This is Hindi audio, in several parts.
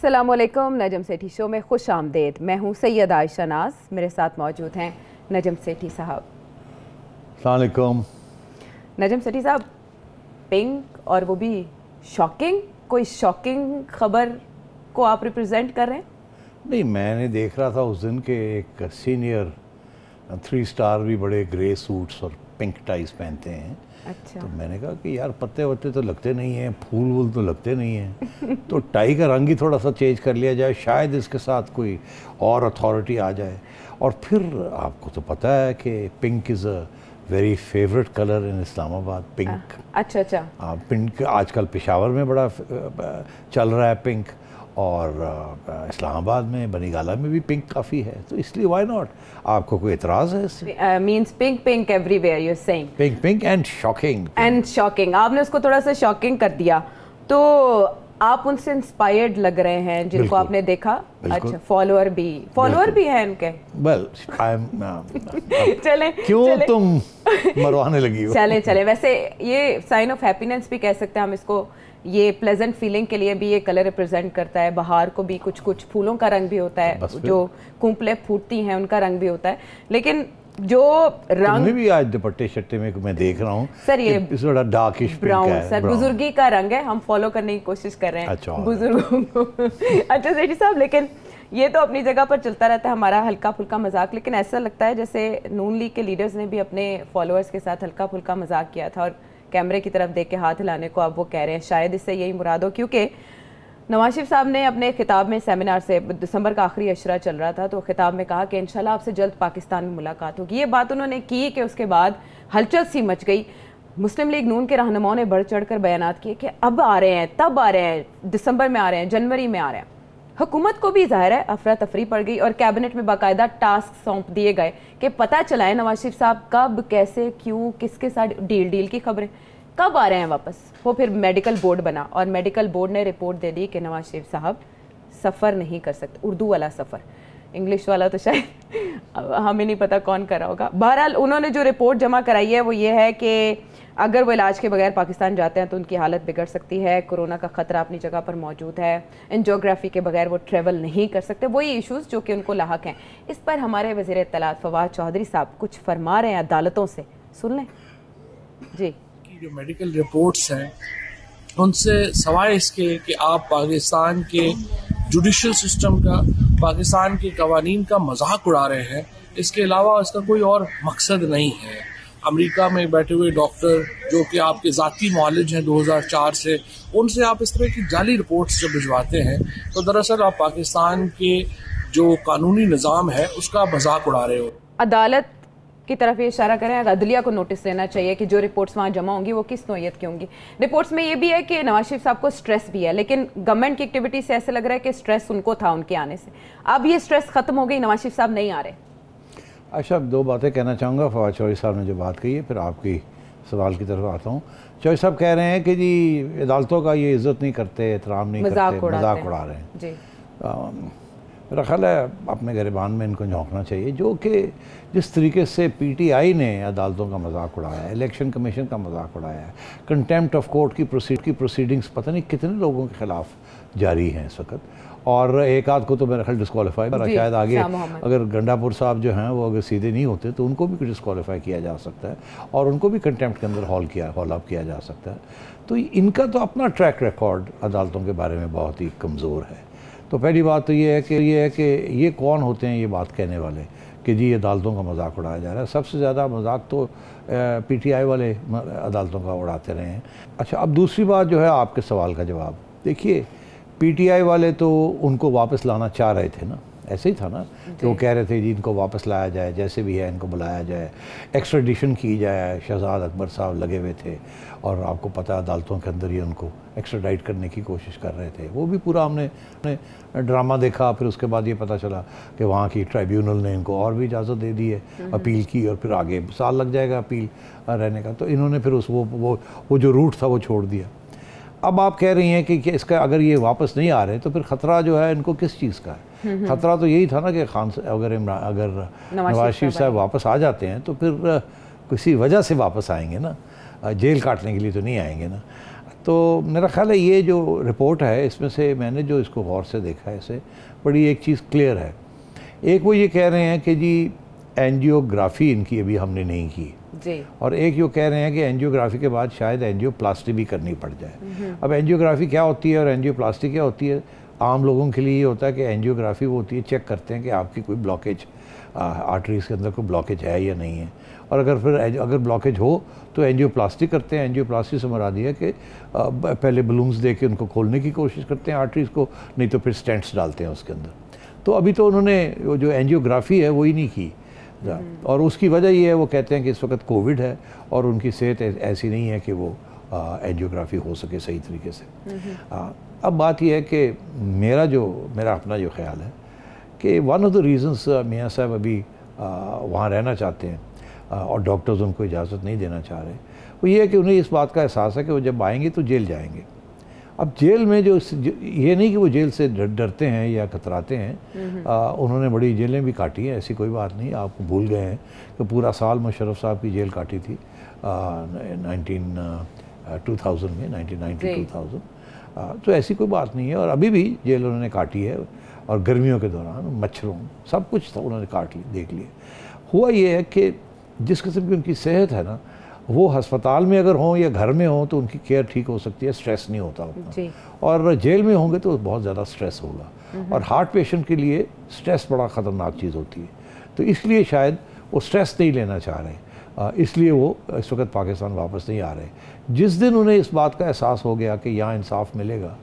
अस्सलामुअलैकुम, नजम सेठी शो में खुश आमदेद। मैं हूँ सैयद आयशा नाज, मेरे साथ मौजूद हैं नजम सेठी साहब। अस्सलामुअलैकुम। नजम सेठी साहब, पिंक और वो भी शॉकिंग, कोई शॉकिंग खबर को आप रिप्रेजेंट कर रहे हैं? नहीं, मैंने देख रहा था उस दिन के एक सीनियर 3 स्टार भी बड़े ग्रे सूट्स और पिंक टाइज पहनते हैं। अच्छा। तो मैंने कहा कि यार पत्ते वत्ते तो लगते नहीं हैं, फूल वूल तो लगते नहीं हैं तो टाई का रंग ही थोड़ा सा चेंज कर लिया जाए, शायद इसके साथ कोई और अथॉरिटी आ जाए। और फिर आपको तो पता है कि pink is a very favourite colour in Islamabad. Pink, अच्छा अच्छा। पिंक आजकल पेशावर में बड़ा चल रहा है पिंक, और इस्लामाबाद में बनीगाला में भी पिंक काफ़ी है, तो इसलिए वाई नॉट। आपको कोई एतराज़ है इससे? Means pink pink everywhere, you are saying pink pink and shocking. And shocking, आपने उसको थोड़ा सा शॉकिंग कर दिया, तो आप उनसे इंस्पायर्ड लग रहे हैं जिनको आपने देखा। अच्छा, फॉलोअर भी हैं उनके? वेल, चले क्यों तुम मरवाने लगी हो? चले वैसे ये साइन ऑफ हैप्पीनेस भी कह सकते हैं हम इसको, ये प्लेजेंट फीलिंग के लिए भी ये कलर रिप्रेजेंट करता है। बहार को भी कुछ कुछ फूलों का रंग भी होता है, जो कुंपले फूटती हैं उनका रंग भी होता है, लेकिन जो रंग भी आज दुपट्टे शट्टे में मैं देख रहा हूँ सर, ये थोड़ा डार्किश ब्राउन है सर, बुजुर्गी का रंग है, हम फॉलो करने की कोशिश कर रहे हैं। अच्छा, बुजुर्गों को। अच्छा सेठी साहब, लेकिन ये तो अपनी जगह पर चलता रहता है हमारा हल्का फुल्का मजाक, लेकिन ऐसा लगता है जैसे नून लीग के लीडर्स ने भी अपने फॉलोअर्स के साथ हल्का फुल्का मजाक किया था, और कैमरे की तरफ देख के हाथ हिलाने को अब वो कह रहे हैं, शायद इससे यही मुराद हो, क्योंकि नवाज शरीफ साहब ने अपने खिताब में, सेमिनार से दिसंबर का आखिरी अशरा चल रहा था, तो खिताब में कहा कि इंशाल्लाह आपसे जल्द पाकिस्तान में मुलाकात होगी। ये बात उन्होंने की कि उसके बाद हलचल सी मच गई। मुस्लिम लीग नून के रहनुमाओं ने बढ़ चढ़ कर बयानात किए कि अब आ रहे हैं, तब आ रहे हैं, दिसंबर में आ रहे हैं, जनवरी में आ रहे हैं। हुकूमत को भी जाहिर है अफरा तफरी पड़ गई, और कैबिनेट में बाकायदा टास्क सौंप दिए गए कि पता चलाएं नवाज शरीफ साहब कब, कैसे, क्यों, किसके साथ डील की खबरें, कब आ रहे हैं वापस। वो फिर मेडिकल बोर्ड बना, और मेडिकल बोर्ड ने रिपोर्ट दे दी कि नवाज शरीफ साहब सफ़र नहीं कर सकते। उर्दू वाला सफ़र, इंग्लिश वाला तो शायद हमें नहीं पता कौन कर रहा होगा। बहरहाल उन्होंने जो रिपोर्ट जमा कराई है वो ये है कि अगर वो इलाज के बगैर पाकिस्तान जाते हैं तो उनकी हालत बिगड़ सकती है, कोरोना का ख़तरा अपनी जगह पर मौजूद है, एंजियोग्राफी के बगैर वो ट्रेवल नहीं कर सकते, वही इशूज़ जो कि उनको लाहक हैं। इस पर हमारे वज़ीर इत्तलात फवाद चौधरी साहब कुछ फरमा रहे हैं अदालतों से, सुन लें जी। जो मेडिकल रिपोर्ट्स हैं उनसे सवाए इसके कि आप पाकिस्तान के जुडिशल सिस्टम का, पाकिस्तान के कवानीन का मजाक उड़ा रहे हैं, इसके अलावा इसका कोई और मकसद नहीं है। अमेरिका में बैठे हुए डॉक्टर जो कि आपके ज़ाती मुआलिज हैं 2004 से, उनसे आप इस तरह की जाली रिपोर्ट्स जब भिजवाते हैं तो दरअसल आप पाकिस्तान के जो कानूनी निज़ाम है उसका मजाक उड़ा रहे हो। अदालत की तरफ ये इशारा करें, अदलिया को नोटिस लेना चाहिए कि जो रिपोर्ट्स वहाँ जमा होंगी वो किस नौयत की होंगी। रिपोर्ट्स में ये भी है कि नवाज शरीफ साहब को स्ट्रेस भी है, लेकिन गवर्नमेंट की एक्टिविटी से ऐसे लग रहा है कि स्ट्रेस उनको था उनके आने से, अब ये स्ट्रेस खत्म हो गई, नवाज शरीफ साहब नहीं आ रहे। अच्छा, 2 बातें कहना चाहूँगा। फवाद चौधरी साहब ने जो बात कही है, फिर आपकी सवाल की तरफ आता हूँ। चौधरी साहब कह रहे हैं कि जी अदालतों का ये इज़्ज़त नहीं करते, एहतराम नहीं करते, मजाक उड़ा रहे हैं जी। मेरा ख्याल है अपने गिरबान में इनको झोंकना चाहिए, जो कि जिस तरीके से PTI ने अदालतों का मजाक उड़ाया है, इलेक्शन कमीशन का मजाक उड़ाया है, कंटेम्प्ट ऑफ कोर्ट की प्रोसीडिंग्स पता नहीं कितने लोगों के ख़िलाफ़ जारी हैं इस वक्त, और एक आध को तो मेरा ख्याल डिस्क्वालीफाई करा, शायद आगे अगर गंडापुर साहब जो हैं वो अगर सीधे नहीं होते तो उनको भी डिस्क्वालीफाई किया जा सकता है, और उनको भी कंटेम्प्ट के अंदर हॉल अप किया जा सकता है। तो इनका तो अपना ट्रैक रिकॉर्ड अदालतों के बारे में बहुत ही कमज़ोर है। तो पहली बात तो ये है कि ये कौन होते हैं ये बात कहने वाले कि जी अदालतों का मजाक उड़ाया जा रहा है। सबसे ज़्यादा मजाक तो PTI वाले अदालतों का उड़ाते रहे हैं। अच्छा, अब दूसरी बात जो है आपके सवाल का जवाब देखिए, PTI वाले तो उनको वापस लाना चाह रहे थे ना, ऐसे ही था ना कि वो कह रहे थे जी इनको वापस लाया जाए, जैसे भी है इनको बुलाया जाए, एक्स्ट्राडिशन की जाए। शहजाद अकबर साहब लगे हुए थे, और आपको पता है अदालतों के अंदर ही उनको एक्स्ट्राडाइट करने की कोशिश कर रहे थे। वो भी पूरा हमने ड्रामा देखा, फिर उसके बाद ये पता चला कि वहाँ की ट्राइब्यूनल ने इनको और भी इजाज़त दे दी है अपील की, और फिर आगे साल लग जाएगा अपील रहने का। तो इन्होंने फिर वो जो रूट था वो छोड़ दिया। अब आप कह रही हैं कि इसका अगर ये वापस नहीं आ रहे तो फिर ख़तरा जो है इनको किस चीज़ का है? ख़तरा तो यही था ना कि अगर नवाज शरीफ साहब वापस आ जाते हैं तो फिर किसी वजह से वापस आएंगे ना, जेल काटने के लिए तो नहीं आएंगे ना। तो मेरा ख्याल है ये जो रिपोर्ट है इसमें से मैंने जो इसको गौर से देखा है इसे बड़ी एक चीज़ क्लियर है। एक वो ये कह रहे हैं कि जी एंजियोग्राफी इनकी अभी हमने नहीं की जी, और एक जो कह रहे हैं कि एंजियोग्राफी के बाद शायद एंजियोप्लास्टी भी करनी पड़ जाए। अब एंजियोग्राफी क्या होती है और एंजियोप्लास्टी क्या होती है? आम लोगों के लिए ये होता है कि एंजियोग्राफी वो होती है, चेक करते हैं कि आपकी कोई ब्लॉकेज आर्टरीज के अंदर कोई ब्लॉकेज है या नहीं है, और अगर ब्लॉकेज हो तो एंजियोप्लास्टी करते हैं। एंजियोप्लास्टी से मुराद है कि पहले बलून्स दे के उनको खोलने की कोशिश करते हैं आर्टरीज को, नहीं तो फिर स्टेंट्स डालते हैं उसके अंदर। तो अभी तो उन्होंने जो एंजियोग्राफी है वही नहीं की, और उसकी वजह ये है वो कहते हैं कि इस वक्त कोविड है और उनकी सेहत ऐसी नहीं है कि वो एंजियोग्राफी हो सके सही तरीके से। अब बात यह है कि मेरा अपना जो ख्याल है कि वन ऑफ द रीज़न्स मियाँ साहब अभी वहाँ रहना चाहते हैं और डॉक्टर्स उनको इजाज़त नहीं देना चाह रहे, वो ये है कि उन्हें इस बात का एहसास है कि वो जब आएंगे तो जेल जाएंगे। अब जेल में जो ये नहीं कि वो जेल से डरते हैं या कतराते हैं, उन्होंने बड़ी जेलें भी काटी हैं, ऐसी कोई बात नहीं। आप भूल गए हैं कि पूरा साल मुशर्रफ साहब की जेल काटी थी 2000 में, 1990-2000। तो ऐसी कोई बात नहीं है, और अभी भी जेल उन्होंने काटी है, और गर्मियों के दौरान मच्छरों सब कुछ था उन्होंने काट लिया, देख लिया। हुआ ये है कि जिस किस्म की उनकी सेहत है ना, वो हस्पताल में अगर हों या घर में हों तो उनकी केयर ठीक हो सकती है, स्ट्रेस नहीं होता उतना। और जेल में होंगे तो बहुत ज़्यादा स्ट्रेस होगा, और हार्ट पेशेंट के लिए स्ट्रेस बड़ा ख़तरनाक चीज़ होती है। तो इसलिए शायद वो स्ट्रेस नहीं लेना चाह रहे, इसलिए वो इस वक्त पाकिस्तान वापस नहीं आ रहे। जिस दिन उन्हें इस बात का एहसास हो गया कि यहाँ इंसाफ मिलेगा,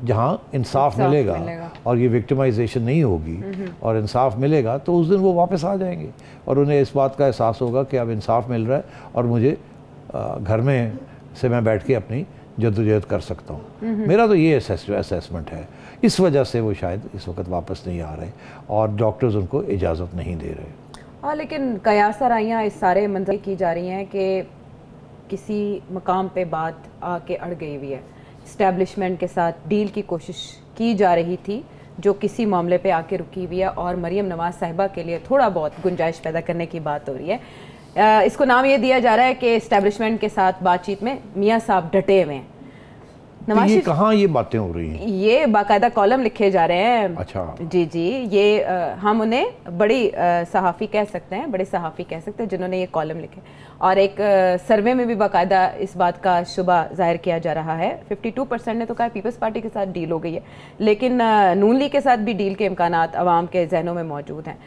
जहाँ इंसाफ मिलेगा और ये विक्टिमाइजेशन नहीं होगी और इंसाफ मिलेगा, तो उस दिन वो वापस आ जाएंगे, और उन्हें इस बात का एहसास होगा कि अब इंसाफ मिल रहा है और मुझे घर में से मैं बैठ के अपनी जद्दोजहद कर सकता हूँ। मेरा तो ये असेसमेंट है। इस वजह से वो शायद इस वक्त वापस नहीं आ रहे और डॉक्टर्स उनको इजाज़त नहीं दे रहे। हाँ, लेकिन कयास राइयाँ इस सारे मंजर की जा रही हैं कि किसी मकाम पे बात आके अड़ गई हुई है। इस्टेब्लिशमेंट के साथ डील की कोशिश की जा रही थी जो किसी मामले पे आके रुकी हुई है, और मरियम नवाज साहिबा के लिए थोड़ा बहुत गुंजाइश पैदा करने की बात हो रही है। इसको नाम ये दिया जा रहा है कि इस्टेब्लिशमेंट के साथ बातचीत में मियाँ साहब डटे हुए हैं। नवाज ये कहाँ ये बातें हो रही हैं? ये बाकायदा कॉलम लिखे जा रहे हैं। अच्छा जी, ये हम उन्हें बड़ी सहाफ़ी कह सकते हैं, बड़े सहाफ़ी कह सकते हैं जिन्होंने ये कॉलम लिखे, और एक सर्वे में भी बाकायदा इस बात का शुबा जाहिर किया जा रहा है। 52% ने तो कहा पीपल्स पार्टी के साथ डील हो गई है, लेकिन नून लीग के साथ भी डील के इम्कानात अवाम के जहनों में मौजूद हैं।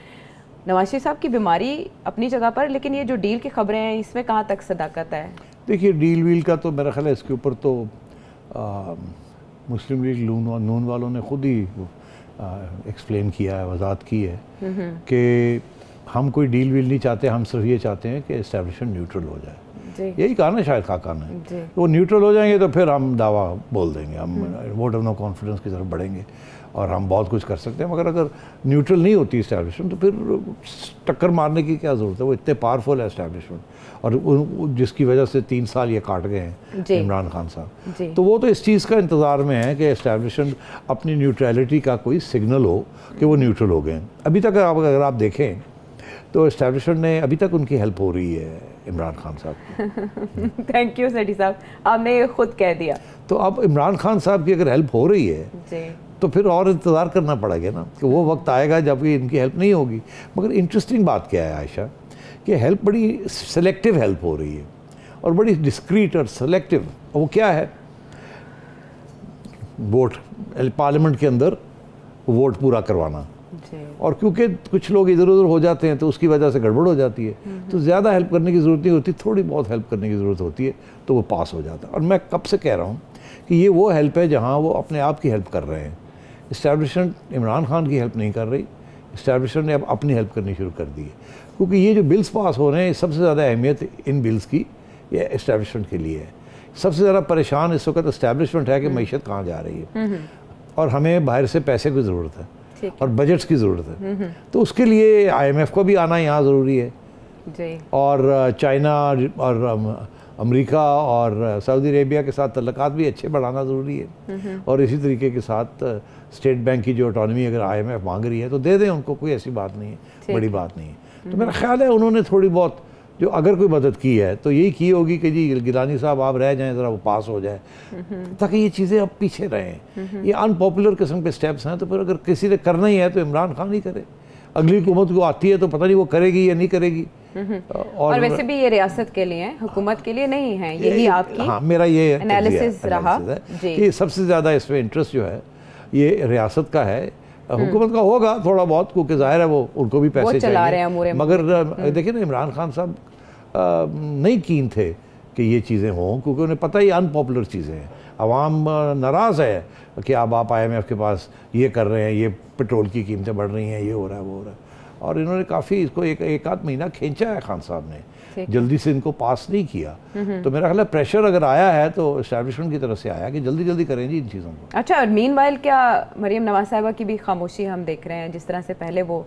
नवाज शरीफ साहब की बीमारी अपनी जगह पर, लेकिन ये जो डील की खबरें हैं इसमें कहाँ तक सदाकत है? देखिए, डील वील का तो मेरा ख्याल है इसके ऊपर तो मुस्लिम लीग नून वालों ने खुद ही एक्सप्लेन किया है, वजाहत की है कि हम कोई डील वील नहीं चाहते, हम सिर्फ ये चाहते हैं कि एस्टेब्लिशमेंट न्यूट्रल हो जाए। यही कहा ना शायद खाका ने, वो न्यूट्रल हो जाएंगे तो फिर हम दावा बोल देंगे, हम वोट ऑफ नो कॉन्फिडेंस की तरफ बढ़ेंगे और हम बहुत कुछ कर सकते हैं। मगर अगर न्यूट्रल नहीं होती इस्टेब्लिशमेंट तो फिर टक्कर मारने की क्या ज़रूरत है? वो इतने पावरफुल है इस्टेब्लिशमेंट, और जिसकी वजह से 3 साल ये काट गए हैं इमरान खान साहब। तो वो तो इस चीज़ का इंतज़ार में है कि इस्टेब्लिशमेंट अपनी न्यूट्रलिटी का कोई सिग्नल हो कि वो न्यूट्रल हो गए। अभी तक अगर आप देखें तो इस्टेब्लिशमेंट ने अभी तक उनकी हेल्प हो रही है इमरान खान साहब की। थैंक यू सेठी साहब, आपने ये खुद कह दिया। तो अब इमरान खान साहब की अगर हेल्प हो रही है तो फिर और इंतज़ार करना पड़ेगा ना कि वो वक्त आएगा जब इनकी हेल्प नहीं होगी। मगर इंटरेस्टिंग बात क्या है आयशा, कि हेल्प बड़ी सेलेक्टिव हेल्प हो रही है और बड़ी डिस्क्रीट और सेलेक्टिव। वो क्या है? वोट, पार्लियामेंट के अंदर वोट पूरा करवाना, और क्योंकि कुछ लोग इधर उधर हो जाते हैं तो उसकी वजह से गड़बड़ हो जाती है, तो ज़्यादा हेल्प करने की ज़रूरत नहीं होती, थोड़ी बहुत हेल्प करने की ज़रूरत होती है तो वो पास हो जाता है। और मैं कब से कह रहा हूँ कि ये वो हेल्प है जहाँ वो अपने आप की हेल्प कर रहे हैं। इस्टेब्लिशमेंट इमरान खान की हेल्प नहीं कर रही, इस्टेब्लिशमेंट ने अब अपनी हेल्प करनी शुरू कर दी है, क्योंकि ये जो बिल्स पास हो रहे हैं सबसे ज़्यादा अहमियत इन बिल्स की ये इस्टेब्लिशमेंट के लिए है। सबसे ज़्यादा परेशान इस वक्त इस्टेब्लिशमेंट है कि मैशत कहाँ जा रही है, और हमें बाहर से पैसे की ज़रूरत है और बजट्स की ज़रूरत है। तो उसके लिए IMF को भी आना यहाँ ज़रूरी है, और चाइना और अमेरिका और सऊदी अरेबिया के साथ तल्लुकात भी अच्छे बढ़ाना ज़रूरी है। और इसी तरीके के साथ स्टेट बैंक की जो ऑटोनॉमी अगर IMF मांग रही है तो दे दें उनको, कोई ऐसी बात नहीं है, बड़ी बात नहीं है। तो मेरा ख्याल है उन्होंने थोड़ी बहुत जो अगर कोई मदद की है तो यही की होगी कि जी गिलानी साहब आप रह जाएं, ज़रा वो पास हो जाए, ताकि ये चीज़ें अब पीछे रहें। ये अनपॉपुलर किस्म के स्टेप्स हैं, तो फिर अगर किसी ने करना ही है तो इमरान खान ही करे। अगली हुकूमत को आती है तो पता नहीं वो करेगी या नहीं करेगी। और वैसे भी ये रियासत के लिए, हुकूमत के लिए नहीं है, यही आपकी हाँ मेरा ये एनालिसिस रहा कि सबसे ज़्यादा इसमें इंटरेस्ट जो है ये रियासत का है। हुकूमत का होगा थोड़ा बहुत, क्योंकि जाहिर है वो उनको भी पैसे चाहिए, मगर देखिए ना इमरान खान साहब नहीं कीन थे कि ये चीज़ें हों, क्योंकि उन्हें पता ही अनपॉपुलर चीज़ें हैं। अवाम नाराज़ है कि अब आप IMF के पास ये कर रहे हैं, ये पेट्रोल की कीमतें बढ़ रही हैं, ये हो रहा है वो हो रहा है, और इन्होंने काफ़ी इसको एक आध महीना खींचा है खान साहब ने, जल्दी से इनको पास नहीं किया। तो मेरा ख्याल है प्रेशर अगर आया है तो इस्टेब्लिशमेंट की तरफ से आया कि जल्दी जल्दी करें जी इन चीज़ों को। अच्छा, और मीनवाइल क्या मरीम नवाज साहिबा की भी खामोशी हम देख रहे हैं, जिस तरह से पहले वो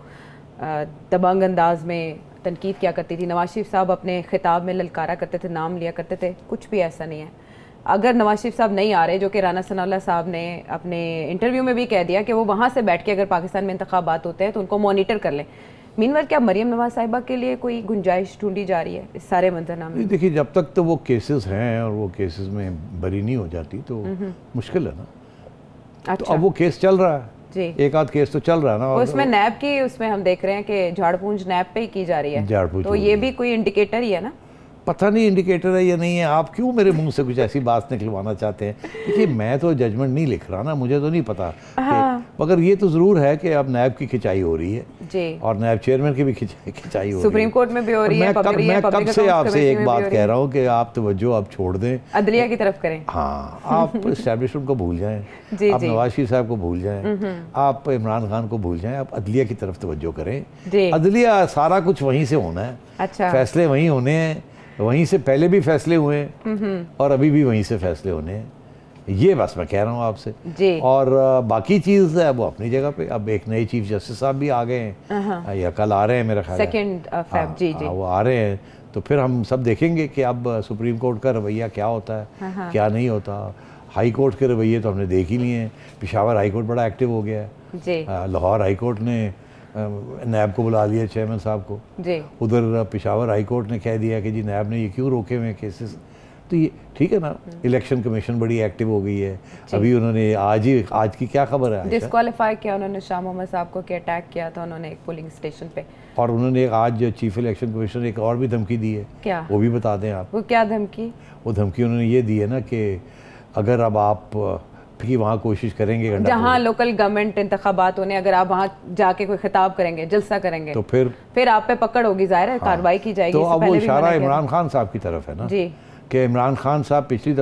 दबंग अंदाज में तनकीद क्या करती थी, नवाज शरीफ साहब अपने खिताब में ललकारा करते थे, नाम लिया करते थे, कुछ भी ऐसा नहीं है। अगर नवाज शरीफ साहब नहीं आ रहे, जो कि राना सनाउल्लाह साहब ने अपने इंटरव्यू में भी कह दिया कि वो वहाँ से बैठ के अगर पाकिस्तान में इंतखाबात होते हैं तो उनको मॉनिटर कर लें, मीनवाइल क्या मरीम नवाज साहिबा के लिए कोई गुंजाइश ढूंढी जा रही है इस सारे मंजरनामे में? देखिए जब तक तो वो केसेस हैं और वो केसेस में बरी नहीं हो जाती तो मुश्किल है ना। अच्छा। तो अब वो केस चल रहा है जी, एक आध केस तो चल रहा है ना, और उसमें नैब की, उसमें हम देख रहे हैं कि झाड़पूंछ नैब पे ही की जा रही है, तो ये भी कोई इंडिकेटर ही है ना? पता नहीं इंडिकेटर है या नहीं है। आप क्यों मेरे मुंह से कुछ ऐसी बात निकलवाना चाहते हैं? देखिए मैं तो जजमेंट नहीं लिख रहा ना, मुझे तो नहीं पता। हाँ। मगर ये तो ज़रूर है कि अब नैब की खिंचाई हो रही है जी, और नैब चेयरमैन की भी खिंचाई हो रही है, सुप्रीम कोर्ट में भी हो रही है। मैं कब से आपसे एक बात कह रहा हूँ कि आप तवज्जो आप छोड़ दें, अदलिया की तरफ करें। हाँ, आप एस्टेब्लिशमेंट को भूल जाएं, आप नवाज शरीफ साहब को भूल जाएं, आप इमरान खान को भूल जाएं, आप अदलिया की तरफ तवज्जो करें। अदलिया सारा कुछ वहीं से होना है। अच्छा। फैसले वहीं होने हैं, वहीं से पहले भी फैसले हुए हैं और अभी भी वहीं से फैसले होने हैं, ये बस मैं कह रहा हूँ आपसे जी। और बाकी चीज़ है वो अपनी जगह पे। अब एक नए चीफ जस्टिस साहब भी आ गए हैं या कल आ रहे हैं मेरा ख्याल है, 2 फ़रवरी जी जी, वो आ रहे हैं, तो फिर हम सब देखेंगे कि अब सुप्रीम कोर्ट का रवैया क्या होता है, क्या नहीं होता। हाई कोर्ट के रवैये तो हमने देख ही लिए हैं। पेशावर हाई कोर्ट बड़ा एक्टिव हो गया है, लाहौर हाई कोर्ट ने नैब को बुला लिया चेयरमैन साहब को जी। उधर पेशावर हाई कोर्ट ने कह दिया कि जी नैब ने ये क्यों रोके हुए केसेस। तो ये ठीक है ना, इलेक्शन कमीशन बड़ी एक्टिव हो गई है। अभी उन्होंने आज की क्या खबर है, डिस्क्वालीफाई किया उन्होंने शाह मोहम्मद साहब को, कि अटैक किया था उन्होंने एक पोलिंग स्टेशन पे, और उन्होंने आज चीफ इलेक्शन कमीशनर एक और भी धमकी दी है। क्या? वो भी बता दें आप। वो क्या धमकी? वो धमकी उन्होंने ये दी है ना कि अगर अब आप कि वहाँ कोशिश करेंगे, जहाँ लोकल गवर्नमेंट इंतखाबात होने, अगर आप वहाँ जाके कोई खिताब करेंगे, जलसा करेंगे, तो फिर आप पे पकड़ होगी, जाहिर है कार्रवाई की जाएगी। तो अब वो इशारा इमरान खान साहब की तरफ है ना जी, कि इमरान खान साहब पिछली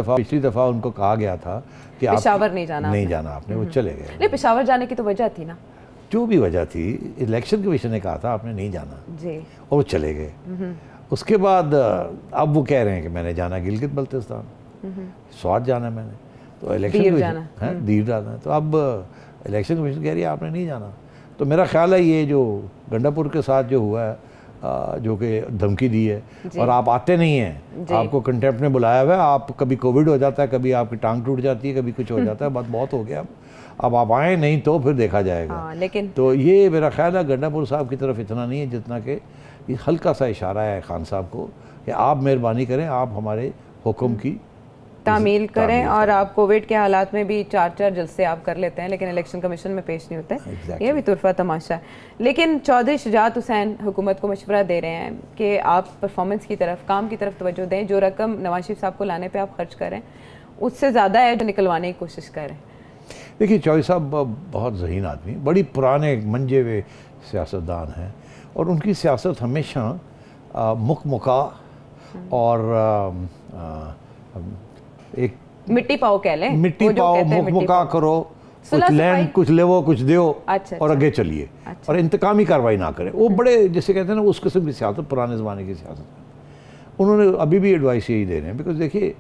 दफ़ा उनको कहा गया था कि पेशावर नहीं जाना आपने, वो चले गए। नहीं, पेशावर जाने की तो वजह थी ना, जो भी वजह थी, इलेक्शन कमीशन ने कहा था आपने नहीं जाना जी, और वो चले गए। उसके बाद अब वो कह रहे हैं कि मैंने जाना गिलगित बल्तिस्तान, स्वात जाना मैंने, तो इलेक्शन दीर जाना है। तो अब इलेक्शन कमीशन कह रही है आपने नहीं जाना। तो मेरा ख्याल है ये जो गंडापुर के साथ जो हुआ है, जो कि धमकी दी है, और आप आते नहीं हैं, आपको कंटेम्प्ट में बुलाया हुआ है, आप कभी कोविड हो जाता है, कभी आपकी टांग टूट जाती है, कभी कुछ हो जाता है, बहुत हो गया। अब आप आए नहीं तो फिर देखा जाएगा। लेकिन तो ये मेरा ख्याल है गंडापुर साहब की तरफ इतना नहीं है जितना कि हल्का सा इशारा है खान साहब को कि आप मेहरबानी करें, आप हमारे हुक्म की तामील करें, और आप कोविड के हालात में भी 4 जलसे आप कर लेते हैं, लेकिन इलेक्शन कमीशन में पेश नहीं होते। ये भी तुरफा तमाशा है। लेकिन चौधरी शुजात हुसैन हुकूमत को मशवरा दे रहे हैं कि आप परफॉर्मेंस की तरफ, काम की तरफ तवज्जो दें, जो रकम नवाज शरीफ साहब को लाने पे आप खर्च करें उससे ज़्यादा है जो निकलवाने की कोशिश करें। देखिए चौधरी साहब बहुत ज़हीन आदमी, बड़ी पुराने मंजे हुए सियासतदान हैं, और उनकी सियासत हमेशा मुखमुखा और एक मिट्टी पाओ कह लें, मिट्टी पाओ, मुखमुखा करो, कुछ लैंड कुछ लेवो कुछ दियो, और आगे चलिए, और इंतकामी कार्रवाई ना करें। वो बड़े जैसे कहते हैं ना उस किस्म की सियासत, पुराने ज़माने की सियासत। उन्होंने अभी भी एडवाइस यही दे रहे हैं, बिकॉज देखिए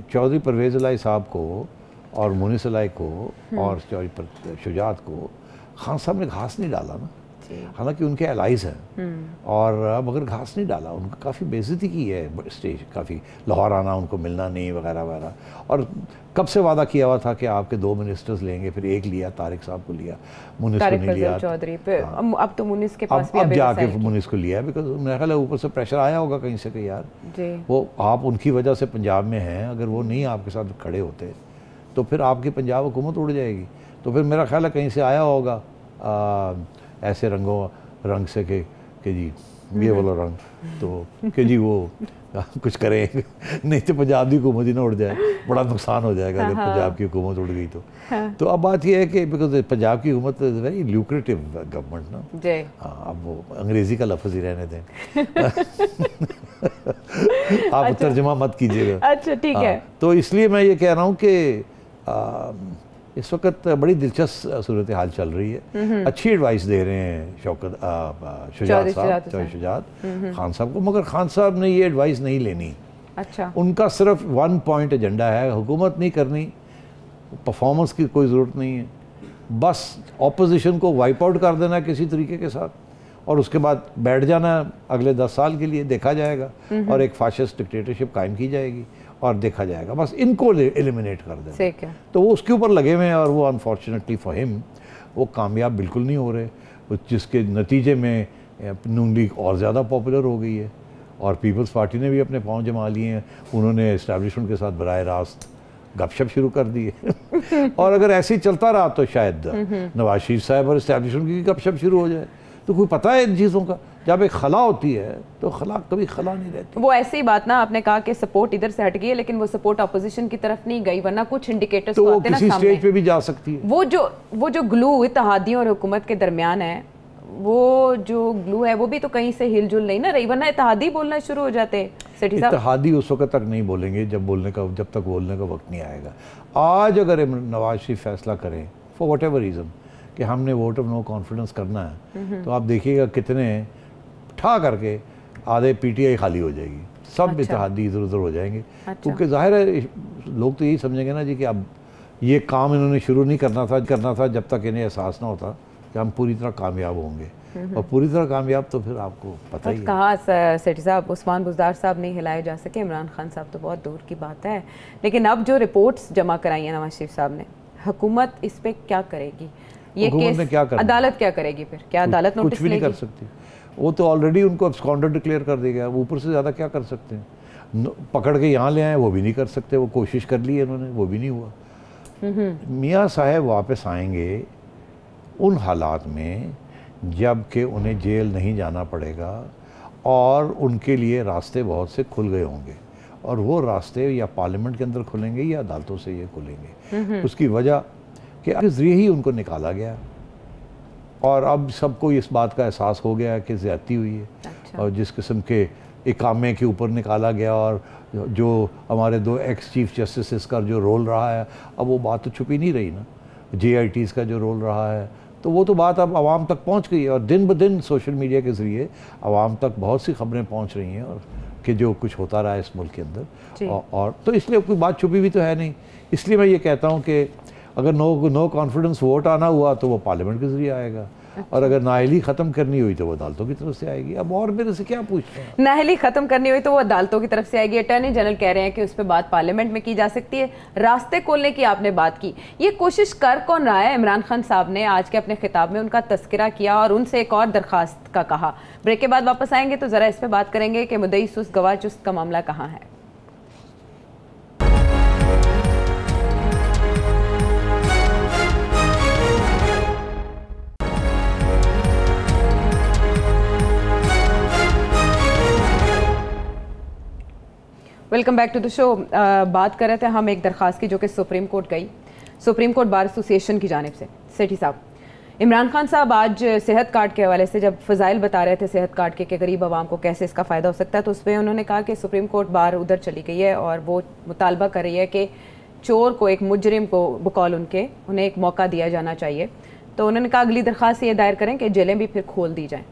चौधरी परवेज़ इलाही साहब को और मुनिस इलाही को और चौधरी शुजात को खान साहब ने घास नहीं डाला ना हालांकि उनके एलाइज हैं। और अब अगर घास नहीं डाला, उनको काफ़ी बेइज्जती की है स्टेज, काफ़ी लाहौर आना, उनको मिलना नहीं वगैरह वगैरह। और कब से वादा किया हुआ था कि आपके 2 मिनिस्टर्स लेंगे, फिर एक लिया, तारिक साहब को लिया, मुनिस को नहीं लिया, चौधरी पे, अब तो मुनिस के पास भी अब जाके मुनिस को लिया, बिकॉज मेरा ख्याल है ऊपर से प्रेशर आया होगा कहीं से कि यार वो आप उनकी वजह से पंजाब में हैं, अगर वो नहीं आपके साथ खड़े होते तो फिर आपकी पंजाब हुकूमत उड़ जाएगी। तो फिर मेरा ख्याल है कहीं से आया होगा ऐसे रंग से कि जी ये वाला रंग, तो कि जी वो कुछ करें, नहीं तो पंजाब की हुकूमत ही ना उड़ जाए, बड़ा नुकसान हो जाएगा अगर पंजाब की हुकूमत उड़ गई तो। तो अब बात यह है कि बिकॉज पंजाब की हुकूमत वेरी ल्यूक्रेटिव गवर्नमेंट ना। हाँ, अब वो अंग्रेजी का लफ्ज़ ही रहने दें। आप अच्छा, तर्जुमा मत कीजिएगा। अच्छा ठीक है। तो इसलिए मैं ये कह रहा हूँ कि इस वक्त बड़ी दिलचस्प सूरत हाल चल रही है। अच्छी एडवाइस दे रहे हैं शुजात खान साहब को, मगर खान साहब ने ये एडवाइस नहीं लेनी। अच्छा, उनका सिर्फ 1 पॉइंट एजेंडा है, हुकूमत नहीं करनी, परफॉर्मेंस की कोई ज़रूरत नहीं है, बस ऑपोजिशन को वाइप आउट कर देना किसी तरीके के साथ, और उसके बाद बैठ जाना अगले 10 साल के लिए, देखा जाएगा, और एक फाशिस्ट डिक्टेटरशिप कायम की जाएगी और देखा जाएगा, बस इनको एलिमिनेट कर देना। तो वो उसके ऊपर लगे हुए हैं, और वो अनफॉर्चुनेटली फॉर हिम वो कामयाब बिल्कुल नहीं हो रहे, जिसके नतीजे में नून लीग और ज़्यादा पॉपुलर हो गई है, और पीपल्स पार्टी ने भी अपने पाँव जमा लिए हैं। उन्होंने इस्टेब्लिशमेंट के साथ बराह रास्त गपशप शुरू कर दी है। और अगर ऐसे ही चलता रहा तो शायद नवाज शरीफ साहब और इस्टेब्लिशमेंट की गपशप शुरू हो जाए। तो कोई पता है इन चीज़ों का, जब एक खला होती है तो खला कभी खला नहीं रहती। वो ऐसी बात ना, आपने कहा कि सपोर्ट इधर से हट गई है, लेकिन वो सपोर्ट अपोजिशन की तरफ नहीं गई, वरना कुछ इंडिकेटर्स तो वो किसी स्टेज पे भी जा सकती है। वो जो ग्लू इत्तेहादियों और हुकूमत के दरमियान है, वो जो ग्लू है वो भी तो कहीं से हिलजुल नहीं ना रही, वरना इत्तेहादी बोलना शुरू हो जाते। इत्तेहादी उस वक्त तक नहीं बोलेंगे जब तक बोलने का वक्त नहीं आएगा। आज अगर नवाज शरीफ फैसला करें फॉर वट एवर रीज़न कि हमने वोट ऑफ नो कॉन्फिडेंस करना है, तो आप देखिएगा कितने ठा करके आधे पीटीआई खाली हो जाएगी, सब इत्तेहादी इधर उधर हो जाएंगे। क्योंकि जाहिर है लोग तो यही समझेंगे ना जी कि अब ये काम इन्होंने शुरू नहीं करना था जब तक इन्हें एहसास ना होता कि हम पूरी तरह कामयाब होंगे, और पूरी तरह कामयाब तो फिर आपको पता ही है। कहा सेठी साहब, उस्मान बुज़दार साहब नहीं हिलाए जा सके, इमरान खान साहब तो बहुत दूर की बात है, लेकिन अब जो रिपोर्ट्स जमा कराई है नवाज शरीफ साहब ने, हुकूमत इस पर क्या करेगी? ये केस क्या अदालत क्या करेगी? फिर क्या अदालत नोटिस कुछ भी नहीं कर सकती, वो तो ऑलरेडी उनको अब्सकॉन्डर डिक्लेयर कर देगा, वो ऊपर से ज़्यादा क्या कर सकते हैं? पकड़ के यहाँ ले आए वो भी नहीं कर सकते, वो कोशिश कर ली है उन्होंने, वो भी नहीं हुआ। मियाँ साहब वापस आएंगे उन हालात में जब कि उन्हें जेल नहीं जाना पड़ेगा, और उनके लिए रास्ते बहुत से खुल गए होंगे, और वो रास्ते या पार्लियामेंट के अंदर खुलेंगे या अदालतों से ये खुलेंगे। उसकी वजह कि इस जरिए ही उनको निकाला गया, और अब सबको इस बात का एहसास हो गया कि ज़्यादती हुई है। अच्छा। और जिस किस्म के इकामे के ऊपर निकाला गया, और जो हमारे 2 एक्स चीफ जस्टिस का जो रोल रहा है, अब वो बात तो छुपी नहीं रही ना, JITs का जो रोल रहा है, तो वो तो बात अब आवाम तक पहुंच गई है, और दिन ब दिन सोशल मीडिया के ज़रिए आवाम तक बहुत सी खबरें पहुंच रही हैं, और कि जो कुछ होता रहा है इस मुल्क के अंदर, और तो इसलिए कोई बात छुपी भी तो है नहीं। इसलिए मैं ये कहता हूँ कि अगर नो कॉन्फिडेंस वोट आना हुआ तो वो पार्लियामेंट के जरिए आएगा। अच्छा। और अगर नाअहली ख़त्म करनी हुई तो वो अदालतों की तरफ से आएगी। अब और मेरे से क्या पूछते हैं? नाअहली ख़त्म करनी हुई तो वो अदालतों की तरफ से आएगी। अटॉर्नी जनरल कह रहे हैं कि उस पर बात पार्लियामेंट में की जा सकती है। रास्ते खोलने की आपने बात की, ये कोशिश कर कौन रहा है? इमरान खान साहब ने आज के अपने खिताब में उनका तस्करा किया और उनसे एक और दरख्वास्त का कहा। ब्रेक के बाद वापस आएंगे तो ज़रा इस पर बात करेंगे कि मुद्दई सुस्त गवाह चुस्त का मामला कहाँ है। Welcome back to the show. बात कर रहे थे हम एक दरख्वास्त की जो कि सुप्रीम कोर्ट गई, सुप्रीम कोर्ट बार एसोसिएशन की जानिब से। सेठी साहब, इमरान खान साहब आज सेहत कार्ड के हवाले से जब फ़ज़ाइल बता रहे थे सेहत कार्ड के गरीब आवाम को कैसे इसका फ़ायदा हो सकता है, तो उस पर उन्होंने कहा कि सुप्रीम कोर्ट बार उधर चली गई है और वो मुतालबा कर रही है कि चोर को, एक मुजरिम को बकौल उनके, उन्हें एक मौका दिया जाना चाहिए। तो उन्होंने कहा अगली दरख्वास्त ये दायर करें कि जेलें भी फिर खोल दी जाएँ।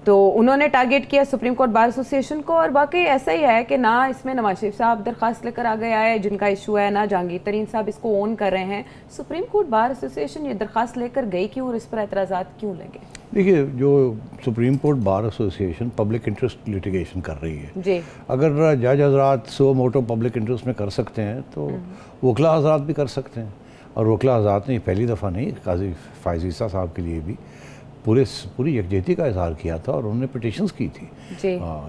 तो उन्होंने टारगेट किया सुप्रीम कोर्ट बार एसोसिएशन को, और बाकी ऐसा ही है कि ना इसमें नवाज शरीफ साहब दरख्वास्त लेकर आ गया है जिनका इशू है, ना जहांगीर तरीन साहब इसको ओन कर रहे हैं। सुप्रीम कोर्ट बार एसोसिएशन ये दरख्वास्त लेकर गई क्यों और इस पर एतराज़ात क्यों लगे? देखिए, जो supreme court bar association public interest litigation कर रही है जी, अगर जज हजरात सो मोटो पब्लिक इंटरेस्ट में कर सकते हैं तो वकला हजरात भी कर सकते हैं। और वकला हजरात ने पहली दफ़ा नहीं, काजी फायज़ ईसा साहब के लिए भी पूरी यकजहती का इजहार किया था और उन्होंने पिटिशन्स की थी।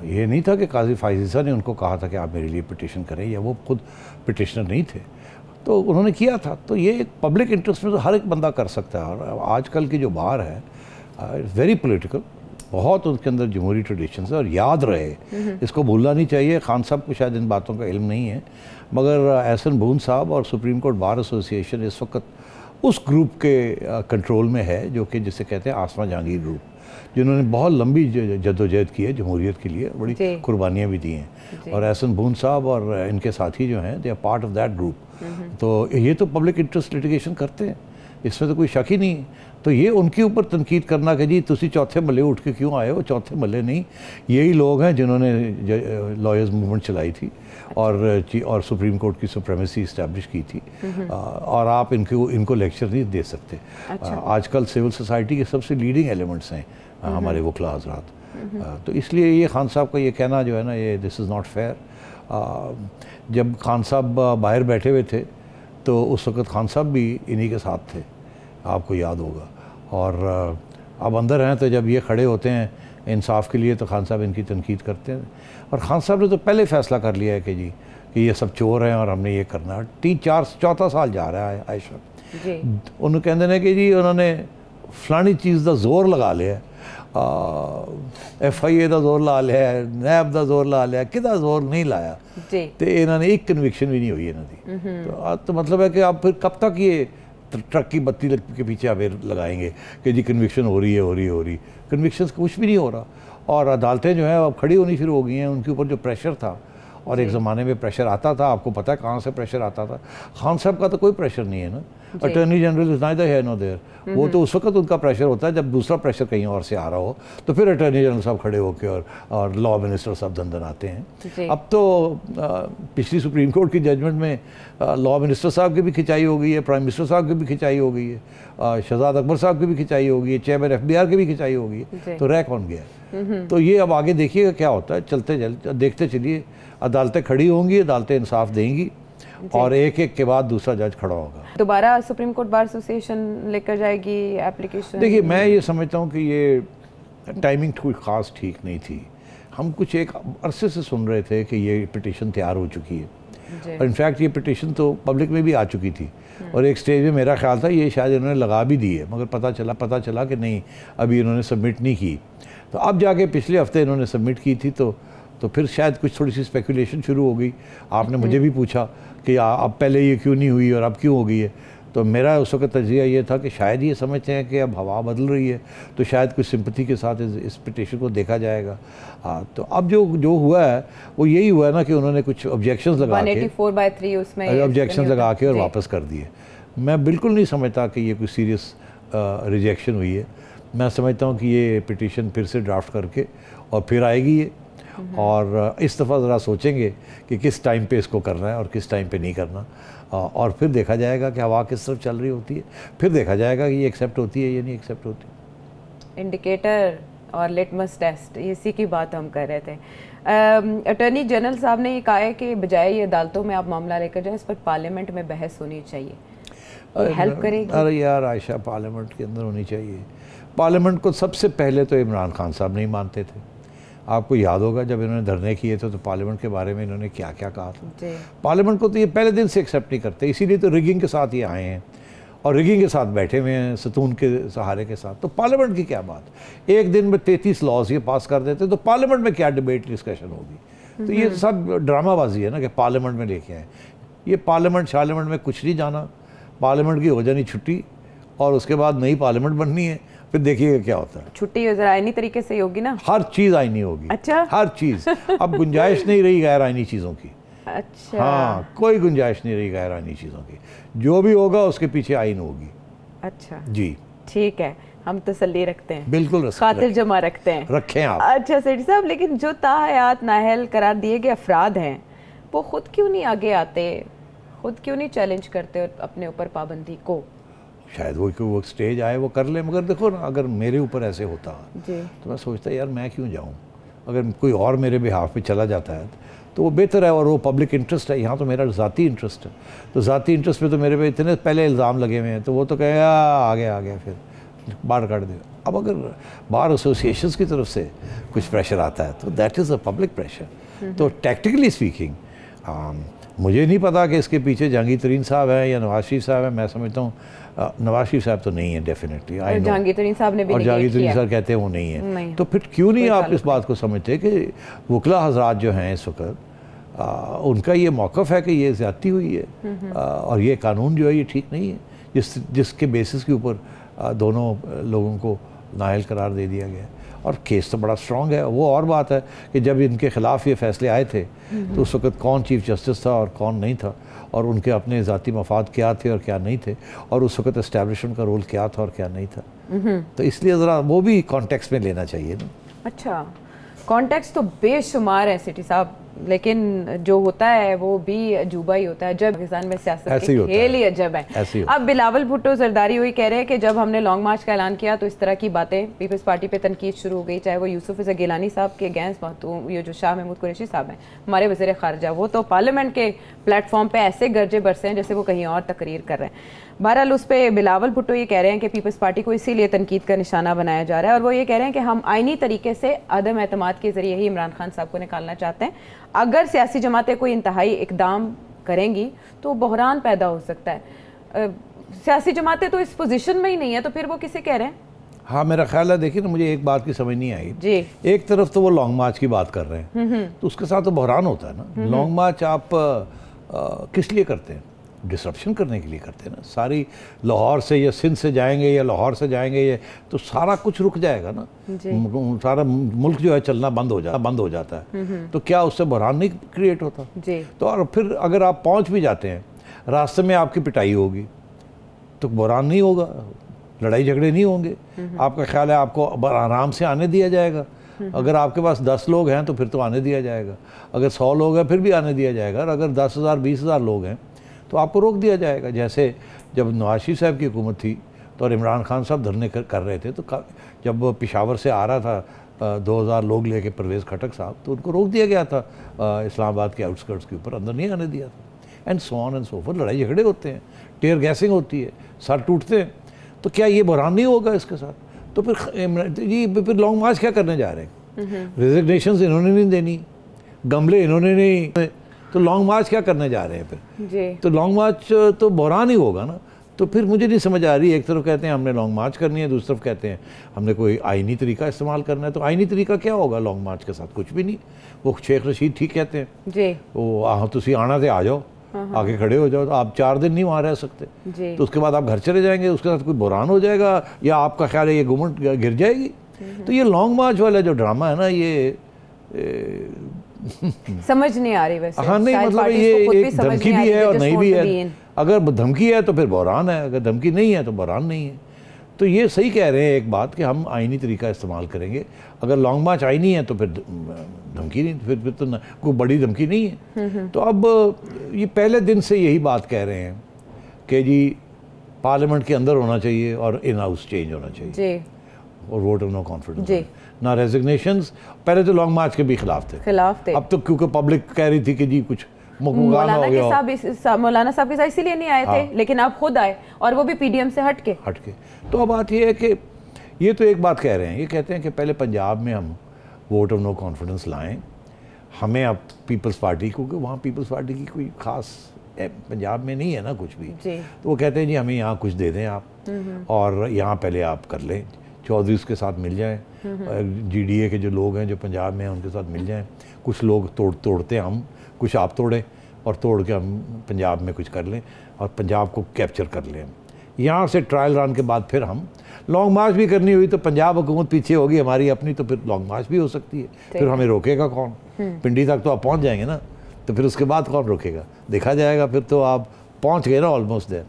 ये नहीं था कि काजी फायज़ ईसा ने उनको कहा था कि आप मेरे लिए पिटिशन करें, या वो खुद पिटिशनर नहीं थे, तो उन्होंने किया था। तो ये एक पब्लिक इंटरेस्ट में तो हर एक बंदा कर सकता है। और आजकल की जो बार है वेरी पॉलिटिकल, बहुत उसके अंदर जमहूरी ट्रेडिशंस है। और याद रहे, इसको भूलना नहीं चाहिए, खान साहब को शायद इन बातों का इल्म नहीं है, मगर एहसन बून साहब और सुप्रीम कोर्ट बार एसोसिएशन इस वक्त उस ग्रुप के कंट्रोल में है जो कि जिसे कहते हैं आसमा जहांगीर ग्रुप, जिन्होंने बहुत लंबी जद्दोजहद की है जमहूरियत के लिए, बड़ी कुर्बानियाँ भी दी हैं। और एहसन बून साहब और इनके साथी जो हैं, they are part of that group. तो ये तो पब्लिक इंटरेस्ट लिटिगेशन करते हैं, इसमें तो कोई शक ही नहीं। तो ये उनके ऊपर तनकीद करना कि जी तुसी चौथे मल्ले उठ के क्यों आए हो, चौथे मल्ले नहीं, यही लोग हैं जिन्होंने लॉयर्स मूवमेंट चलाई थी और सुप्रीम कोर्ट की सुप्रीमेसी इस्टेब्लिश की थी। और आप इनको लेक्चर नहीं दे सकते। आजकल सिविल सोसाइटी के सबसे लीडिंग एलिमेंट्स हैं हमारे वकला हजरात। तो इसलिए ये खान साहब का ये कहना जो है ना, ये दिस इज़ नॉट फेयर। जब खान साहब बाहर बैठे हुए थे तो उस वक्त खान साहब भी इन्हीं के साथ थे, आपको याद होगा। और अब अंदर हैं तो जब ये खड़े होते हैं इंसाफ के लिए तो खान साहब इनकी तनकीद करते हैं। और खान साहब ने तो पहले फैसला कर लिया है कि जी कि ये सब चोर हैं और हमने ये करना है। 3-4 साल जा रहा है आयशा उन्होंने कहते हैं कि जी उन्होंने फलानी चीज़ का जोर लगा लिया, FIA का जोर ला लिया, नैब का जोर ला लिया, किदा जोर नहीं लाया, तो इन्होंने एक कन्विक्शन भी नहीं हुई इन्होंने। तो मतलब है कि आप फिर कब तक ये ट्रक की बत्ती के पीछे आप लगाएंगे कि जी कन्विक्शन हो रही है। कन्विक्शन कुछ भी नहीं हो रहा। और अदालतें जो हैं अब खड़ी होनी शुरू हो गई हैं, उनके ऊपर जो प्रेशर था, और एक ज़माने में प्रेशर आता था, आपको पता है कहाँ से प्रेशर आता था। खान साहब का तो कोई प्रेशर नहीं है ना, attorney general is neither here nor there. वो तो उस वक्त उनका प्रेशर होता है जब दूसरा प्रेशर कहीं और से आ रहा हो, तो फिर अटॉर्नी जनरल साहब खड़े होकर और लॉ मिनिस्टर साहब दंदन आते हैं। अब तो पिछली सुप्रीम कोर्ट की जजमेंट में लॉ मिनिस्टर साहब की भी खिंचाई हो गई है, प्राइम मिनिस्टर साहब की भी खिंचाई हो गई है, शहजाद अकबर साहब की भी खिंचाई हो गई है, चेयरमैन FBR की भी खिंचाई हो गई है। तो रह कौन गया? तो ये अब आगे देखिएगा क्या होता है, देखते चलिए। अदालतें खड़ी होंगी, अदालतें इंसाफ देंगी और एक के बाद दूसरा जज खड़ा होगा। दोबारा सुप्रीम कोर्ट बार एसोसिएशन लेकर जाएगी एप्लीकेशन? देखिए, मैं ये समझता हूँ कि ये टाइमिंग कोई ख़ास ठीक नहीं थी। हम कुछ एक अरसे से सुन रहे थे कि ये पिटीशन तैयार हो चुकी है, और इनफैक्ट ये पिटीशन तो पब्लिक में भी आ चुकी थी, और एक स्टेज में मेरा ख्याल था ये शायद इन्होंने लगा भी दी है, मगर पता चला कि नहीं, अभी इन्होंने सबमिट नहीं की। तो अब जाके पिछले हफ्ते इन्होंने सबमिट की थी, तो फिर शायद कुछ थोड़ी सी स्पेकुलेशन शुरू हो गई। आपने मुझे भी पूछा कि अब पहले ये क्यों नहीं हुई और अब क्यों हो गई है, तो मेरा उस वक्त तजिया ये था कि शायद ये समझते हैं कि अब हवा बदल रही है, तो शायद कुछ सिंपैथी के साथ इस पिटीशन को देखा जाएगा। तो अब जो हुआ है वो यही हुआ है ना कि उन्होंने कुछ ऑब्जेक्शंस लगा के 184/3 उसमें ऑब्जेक्शंस लगा के और वापस कर दिए। मैं बिल्कुल नहीं समझता कि ये कोई सीरियस रिजेक्शन हुई है। मैं समझता हूँ कि ये पिटीशन फिर से ड्राफ्ट करके और फिर आएगी ये, और इस दफ़ा ज़रा सोचेंगे कि किस टाइम पे इसको करना है और किस टाइम पे नहीं करना, और फिर देखा जाएगा कि हवा किस तरफ चल रही होती है, फिर देखा जाएगा कि ये एक्सेप्ट होती है या नहीं एक्सेप्ट होती। इंडिकेटर और लिटमस टेस्ट, इसी की बात हम कर रहे थे। अटॉर्नी जनरल साहब ने ये कहा है कि बजाय ये अदालतों में आप मामला लेकर जाएं, इस पर पार्लियामेंट में बहस होनी चाहिए, हेल्प करेगी? अरे यार आयशा, पार्लियामेंट के अंदर होनी चाहिए। पार्लियामेंट को सबसे पहले तो इमरान खान साहब नहीं मानते थे। आपको याद होगा जब इन्होंने धरने किए थे तो पार्लियामेंट के बारे में इन्होंने क्या क्या कहा था। पार्लियामेंट को तो ये पहले दिन से एक्सेप्ट नहीं करते, इसीलिए तो रिगिंग के साथ ये आए हैं और रिगिंग के साथ बैठे हुए हैं, सतून के सहारे के साथ। तो पार्लियामेंट की क्या बात, एक दिन में 33 लॉज ये पास कर देते तो पार्लियामेंट में क्या डिबेट डिस्कशन होगी। तो ये सब ड्रामाबाजी है ना कि पार्लियामेंट में लेके आए। ये पार्लियामेंट में कुछ नहीं जाना, पार्लियामेंट की हो जानी छुट्टी और उसके बाद नई पार्लियामेंट बननी है, फिर देखिएगा क्या होता है। छुट्टी जरा आईनी तरीके से होगी ना, हर चीज़ आईनी होगी। अच्छा, हर चीज़। अब गुंजाइश नहीं रही गैर आईनी चीज़ों की। अच्छा, हाँ, कोई गुंजाइश नहीं रही गैर आईनी चीज़ों की, जो भी होगा उसके पीछे आईन होगी। अच्छा जी, ठीक है। हम तसल्ली रखते हैं, बिल्कुल खातिर जमा रखते हैं, रखें आप। अच्छा सेठी साहब, लेकिन जो ताहयात नाअहल करार दिए गए अफराद हैं वो खुद क्यों नहीं आगे आते, खुद क्यों नहीं चैलेंज करते अपने ऊपर पाबंदी को? शायद वो स्टेज आए वो कर ले, मगर देखो ना, अगर मेरे ऊपर ऐसे होता तो मैं सोचता यार मैं क्यों जाऊँ, अगर कोई और मेरे बिहाफ पे चला जाता है तो वो बेहतर है, और वो पब्लिक इंटरेस्ट है। यहाँ तो मेरा ज़ाती इंटरेस्ट है, तो ज़ाती इंटरेस्ट पे तो मेरे पे इतने पहले इल्ज़ाम लगे हुए हैं, तो वो तो कहेगा आ गया फिर बाहर काट दे। अब अगर बार एसोसिएशंस की तरफ से कुछ प्रेशर आता है तो that is a public pressure. तो टैक्टिकली स्पीकिंग मुझे नहीं पता कि इसके पीछे जहांगीर तरीन साहब है या नवाज शरीफ साहब है। मैं समझता हूँ नवाज शरीफ साहब तो नहीं है डेफिनेटली, जहांगीर तरीन साहब ने भी, और जहांगीर तरीन साहब कहते हैं वो नहीं है। तो फिर क्यों नहीं आप इस बात को समझते कि वकला हजरात जो हैं इस वक्त उनका ये मौक़िफ़ है कि ये ज़्यादती हुई है और ये कानून जो है ये ठीक नहीं है, जिसके बेसिस के ऊपर दोनों लोगों को नाअहल करार दे दिया गया। और केस तो बड़ा स्ट्रॉन्ग है। वो और बात है कि जब इनके ख़िलाफ़ ये फ़ैसले आए थे तो उस वक्त कौन चीफ़ जस्टिस था और कौन नहीं था, और उनके अपने ज़ाती मफाद क्या थे और क्या नहीं थे, और उस वक्त एस्टैब्लिशमेंट का रोल क्या था और क्या नहीं था। तो इसलिए ज़रा वो भी कॉन्टेक्स्ट में लेना चाहिए ना। अच्छा, कॉन्टेक्स्ट तो बेशुमार है सिटी साहब, लेकिन जो होता है वो भी अजूबा ही होता है। जब पाकिस्तान में सियासत के खेल ही अजब है। अब बिलावल भुट्टो जरदारी हुई कह रहे हैं कि जब हमने लॉन्ग मार्च का ऐलान किया तो इस तरह की बातें पीपल्स पार्टी पे तनकीद शुरू हो गई, चाहे वो यूसुफ इज़ा गिलानी साहब के अगेंस्ट हो, ये जो शाह महमूद कुरैशी साहब हैं हमारे वज़ीर ख़ारजा, वो तो पार्लियामेंट के प्लेटफॉर्म पर ऐसे गरजे बरसे हैं जैसे वो कहीं और तकरीर कर रहे हैं। बहरहाल उस पर बिलावल भुट्टो ये कह रहे हैं कि पीपल्स पार्टी को इसीलिए तनकीद का निशाना बनाया जा रहा है, और वो ये कह रहे हैं कि हम आइनी तरीके से अदम एतमाद के ज़रिए ही इमरान खान साहब को निकालना चाहते हैं। अगर सियासी जमातें कोई इंतहाई इकदाम करेंगी तो बहरान पैदा हो सकता है। सियासी जमातें तो इस पोजीशन में ही नहीं है, तो फिर वो किसे कह रहे हैं? हाँ, मेरा ख्याल है, देखिए ना, मुझे एक बात की समझ नहीं आई जी। एक तरफ तो वो लॉन्ग मार्च की बात कर रहे हैं तो उसके साथ तो बहरान होता है ना। लॉन्ग मार्च आप किस लिए करते हैं? डिसरप्शन करने के लिए करते हैं ना। सारी लाहौर से या सिंध से जाएंगे या लाहौर से जाएंगे ये तो सारा कुछ रुक जाएगा ना, सारा मुल्क जो है चलना बंद हो जाता है। तो क्या उससे बहरान नहीं क्रिएट होता जी? तो और फिर अगर आप पहुंच भी जाते हैं, रास्ते में आपकी पिटाई होगी तो बहरान नहीं होगा, लड़ाई झगड़े नहीं होंगे। आपका ख्याल है आपको आराम से आने दिया जाएगा? अगर आपके पास 10 लोग हैं तो फिर तो आने दिया जाएगा, अगर 100 लोग हैं फिर भी आने दिया जाएगा, और अगर 10,000 20,000 लोग हैं तो आपको रोक दिया जाएगा। जैसे जब नवाज शरीफ साहब की हुकूमत थी तो और इमरान खान साहब धरने कर रहे थे, तो जब पेशावर से आ रहा था 2000 लोग लेके परवेज़ खटक साहब, तो उनको रोक दिया गया था इस्लामाबाद के आउटस्कर्ट्स के ऊपर, अंदर नहीं आने दिया था। And so on and so fourth. लड़ाई झगड़े होते हैं, टीयर गैसिंग होती है, सर टूटते हैं, तो क्या ये बहरान नहीं होगा इसके साथ? तो फिर लॉन्ग मार्च क्या करने जा रहे हैं? रेजिग्नेशन इन्होंने नहीं देनी, गमले इन्होंने नहीं, तो लॉन्ग मार्च क्या करने जा रहे हैं फिर जी? तो लॉन्ग मार्च तो बहरान ही होगा ना। तो फिर मुझे नहीं समझ आ रही, एक तरफ कहते हैं हमने लॉन्ग मार्च करनी है, दूसरी तरफ कहते हैं हमने कोई आइनी तरीका इस्तेमाल करना है। तो आइनी तरीका क्या होगा लॉन्ग मार्च के साथ? कुछ भी नहीं। वो शेख रशीद ठीक कहते हैं जी, वो तुसी आना थे आ जाओ, आके खड़े हो जाओ, तो आप 4 दिन नहीं वहाँ रह सकते जी। तो उसके बाद आप घर चले जाएंगे, उसके साथ कोई बहरान हो जाएगा या आपका ख्याल है ये गवर्नमेंट गिर जाएगी? तो ये लॉन्ग मार्च वाला जो ड्रामा है ना, ये समझ नहीं आ रही वैसे। हाँ, नहीं मतलब ये एक धमकी भी है और नहीं भी है। अगर धमकी है तो फिर बहरान है, अगर धमकी नहीं है तो बहरान नहीं है। तो ये सही कह रहे हैं एक बात कि हम आइनी तरीका इस्तेमाल करेंगे। अगर लॉन्ग मार्च आइनी है तो फिर धमकी नहीं, फिर तो कोई बड़ी धमकी नहीं है। तो अब ये पहले दिन से यही बात कह रहे हैं कि जी पार्लियामेंट के अंदर होना चाहिए और इन हाउस चेंज होना चाहिए और वोट ऑफ नो कॉन्फिडेंस, ना रेजिग्नेशंस। पहले तो लॉन्ग मार्च के भी खिलाफ थे। अब तो क्योंकि पब्लिक कह रही थी कि जी कुछ मौलाना साहब के साथ इसीलिए नहीं आए थे, लेकिन आप खुद आए और वो भी पीडीएम से हट के। तो अब बात ये है कि ये तो एक बात कह रहे हैं, ये कहते हैं कि पहले पंजाब में हम वोट ऑफ नो कॉन्फिडेंस लाएं, हमें अब पीपल्स पार्टी, क्योंकि वहाँ पीपल्स पार्टी की कोई खास पंजाब में नहीं है ना कुछ भी, तो वो कहते हैं जी हमें यहाँ कुछ दे दें आप और यहाँ पहले आप कर लें, चौधरीज़ के साथ मिल जाएं, जीडीए के जो लोग हैं जो पंजाब में हैं उनके साथ मिल जाएं, कुछ लोग तोड़ते हैं हम, कुछ आप तोड़ें और तोड़ के हम पंजाब में कुछ कर लें और पंजाब को कैप्चर कर लें। यहाँ से ट्रायल रन के बाद फिर हम लॉन्ग मार्च भी करनी हुई तो पंजाब हुकूमत पीछे होगी हमारी अपनी, तो फिर लॉन्ग मार्च भी हो सकती है। फिर हमें रोकेगा कौन? पिंडी तक तो आप पहुँच जाएंगे ना, तो फिर उसके बाद कौन रोकेगा? देखा जाएगा। फिर तो आप पहुँच गए ना ऑलमोस्ट देयर।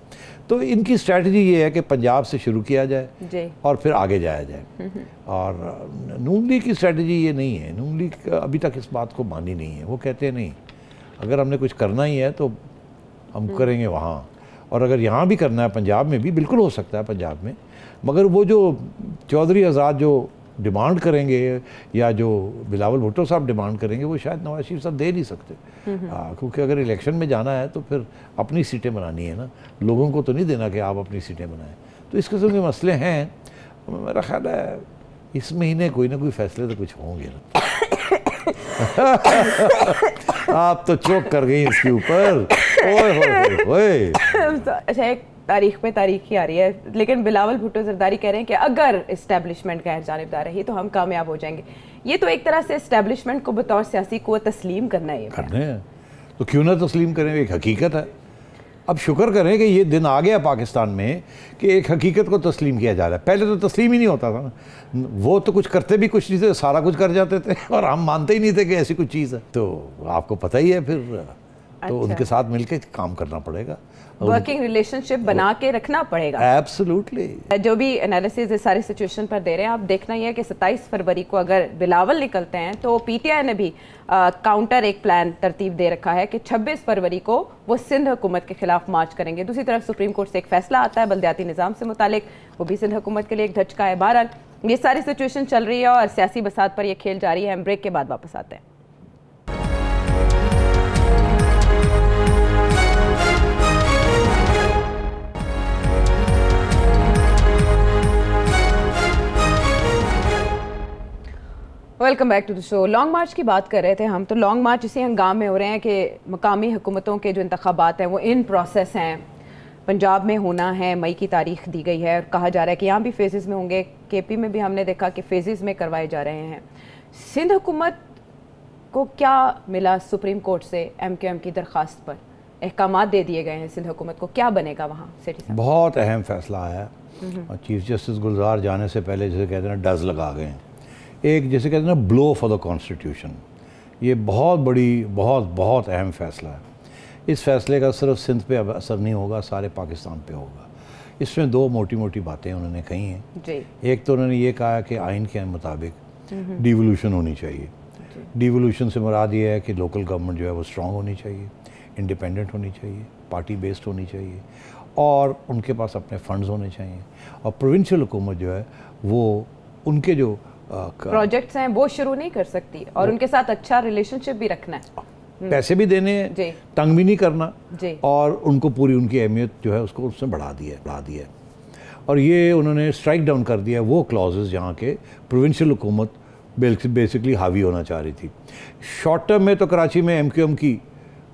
तो इनकी स्ट्रैटेजी ये है कि पंजाब से शुरू किया जाए और फिर आगे जाया जाए। और नून लीग की स्ट्रैटेजी ये नहीं है, नून लीग अभी तक इस बात को मानी नहीं है। वो कहते हैं नहीं, अगर हमने कुछ करना ही है तो हम करेंगे वहाँ, और अगर यहाँ भी करना है पंजाब में भी बिल्कुल हो सकता है पंजाब में, मगर वो जो चौधरी आज़ाद जो डिमांड करेंगे या जो बिलावल भुट्टो साहब डिमांड करेंगे वो शायद नवाज शरीफ साहब दे नहीं सकते। क्योंकि अगर इलेक्शन में जाना है तो फिर अपनी सीटें बनानी है ना, लोगों को तो नहीं देना कि आप अपनी सीटें बनाएं। तो इस किस्म के मसले हैं। मेरा ख्याल है इस महीने कोई ना कोई फैसले तो कुछ होंगे ना। आप तो चौक कर गई इसके ऊपर। अच्छा, एक तारीख पे तारीख ही आ रही है, लेकिन बिलावल भुट्टो जरदारी कह रहे हैं कि अगर इस्टेब्लिशमेंट गैर जानिबदार रही तो हम कामयाब हो जाएंगे। ये तो एक तरह से इस्टेब्लिशमेंट को बतौर सियासी कुव्वत तस्लीम करना है। करने हैं तो क्यों ना तस्लीम करें, एक हकीकत है। अब शुक्र करें कि ये दिन आ गया पाकिस्तान में कि एक हकीकत को तस्लीम किया जा रहा है। पहले तो तस्लीम ही नहीं होता था ना, वो तो कुछ करते भी कुछ नहीं थे, सारा कुछ कर जाते थे और हम मानते ही नहीं थे कि ऐसी कुछ चीज़ है। तो आपको पता ही है फिर तो उनके साथ मिलकर काम करना पड़ेगा, वर्किंग रिलेशनशिप बना के रखना पड़ेगा। एब्सोल्युटली। जो भी एनालिसिस इस सारे सिचुएशन पर दे रहे हैं, आप देखना ही है कि 27 फरवरी को अगर बिलावल निकलते हैं तो पीटीआई ने भी काउंटर एक प्लान तरतीब दे रखा है कि 26 फरवरी को वो सिंध हुकूमत के खिलाफ मार्च करेंगे। दूसरी तरफ सुप्रीम कोर्ट से एक फैसला आता है बल्दियाती निज़ाम से मुतालिक, वो भी सिंध हुकूमत के लिए एक धचका है। बहरहाल ये सारी सिचुएशन चल रही है और सियासी बसात पर यह खेल जारी है। हम ब्रेक के बाद वापस आते हैं। Welcome back to the show. Long march की बात कर रहे थे हम, तो लॉन्ग मार्च इसी हंगाम में हो रहे हैं कि मकामी हुकूमतों के जो इंतखाबात हैं वो इन प्रोसेस हैं, पंजाब में होना है, मई की तारीख दी गई है और कहा जा रहा है कि यहाँ भी फेजेस में होंगे। केपी में भी हमने देखा कि फेजेस में करवाए जा रहे हैं। सिंध हुकूमत को क्या मिला सुप्रीम कोर्ट से एमक्यूएम की दरख्वास्त पर? अहकामात दे दिए गए हैं सिंध हुकूमत को, क्या बनेगा वहाँ? बहुत अहम फैसला आया और चीफ जस्टिस गुलजार जाने से पहले जैसे कहते हैं डज लगा गए हैं। एक जैसे कहते हैं ना ब्लो फॉर द कॉन्स्टिट्यूशन, ये बहुत बड़ी बहुत अहम फैसला है। इस फैसले का सिर्फ सिंध पे असर नहीं होगा, सारे पाकिस्तान पे होगा। इसमें दो मोटी मोटी बातें उन्होंने कही हैं जी। एक तो उन्होंने ये कहा कि आइन के मुताबिक डिवोल्यूशन होनी चाहिए। डिवोल्यूशन से मुराद ये है कि लोकल गवर्नमेंट जो है वो स्ट्रॉन्ग होनी चाहिए, इंडिपेंडेंट होनी चाहिए, पार्टी बेस्ड होनी चाहिए और उनके पास अपने फंड्स होने चाहिए। और प्रोविंशियल हुकूमत जो है वो उनके जो प्रोजेक्ट्स हैं वो शुरू नहीं कर सकती और उनके साथ अच्छा रिलेशनशिप भी रखना है, पैसे भी देने हैं, तंग भी नहीं करना और उनको पूरी उनकी अहमियत जो है उसको उसने बढ़ा दिया। और ये उन्होंने स्ट्राइक डाउन कर दिया वो क्लॉजेस जहाँ के प्रोविंशियल हुकूमत बेसिकली हावी होना चाह रही थी। शॉर्ट टर्म में तो कराची में एमक्यूएम की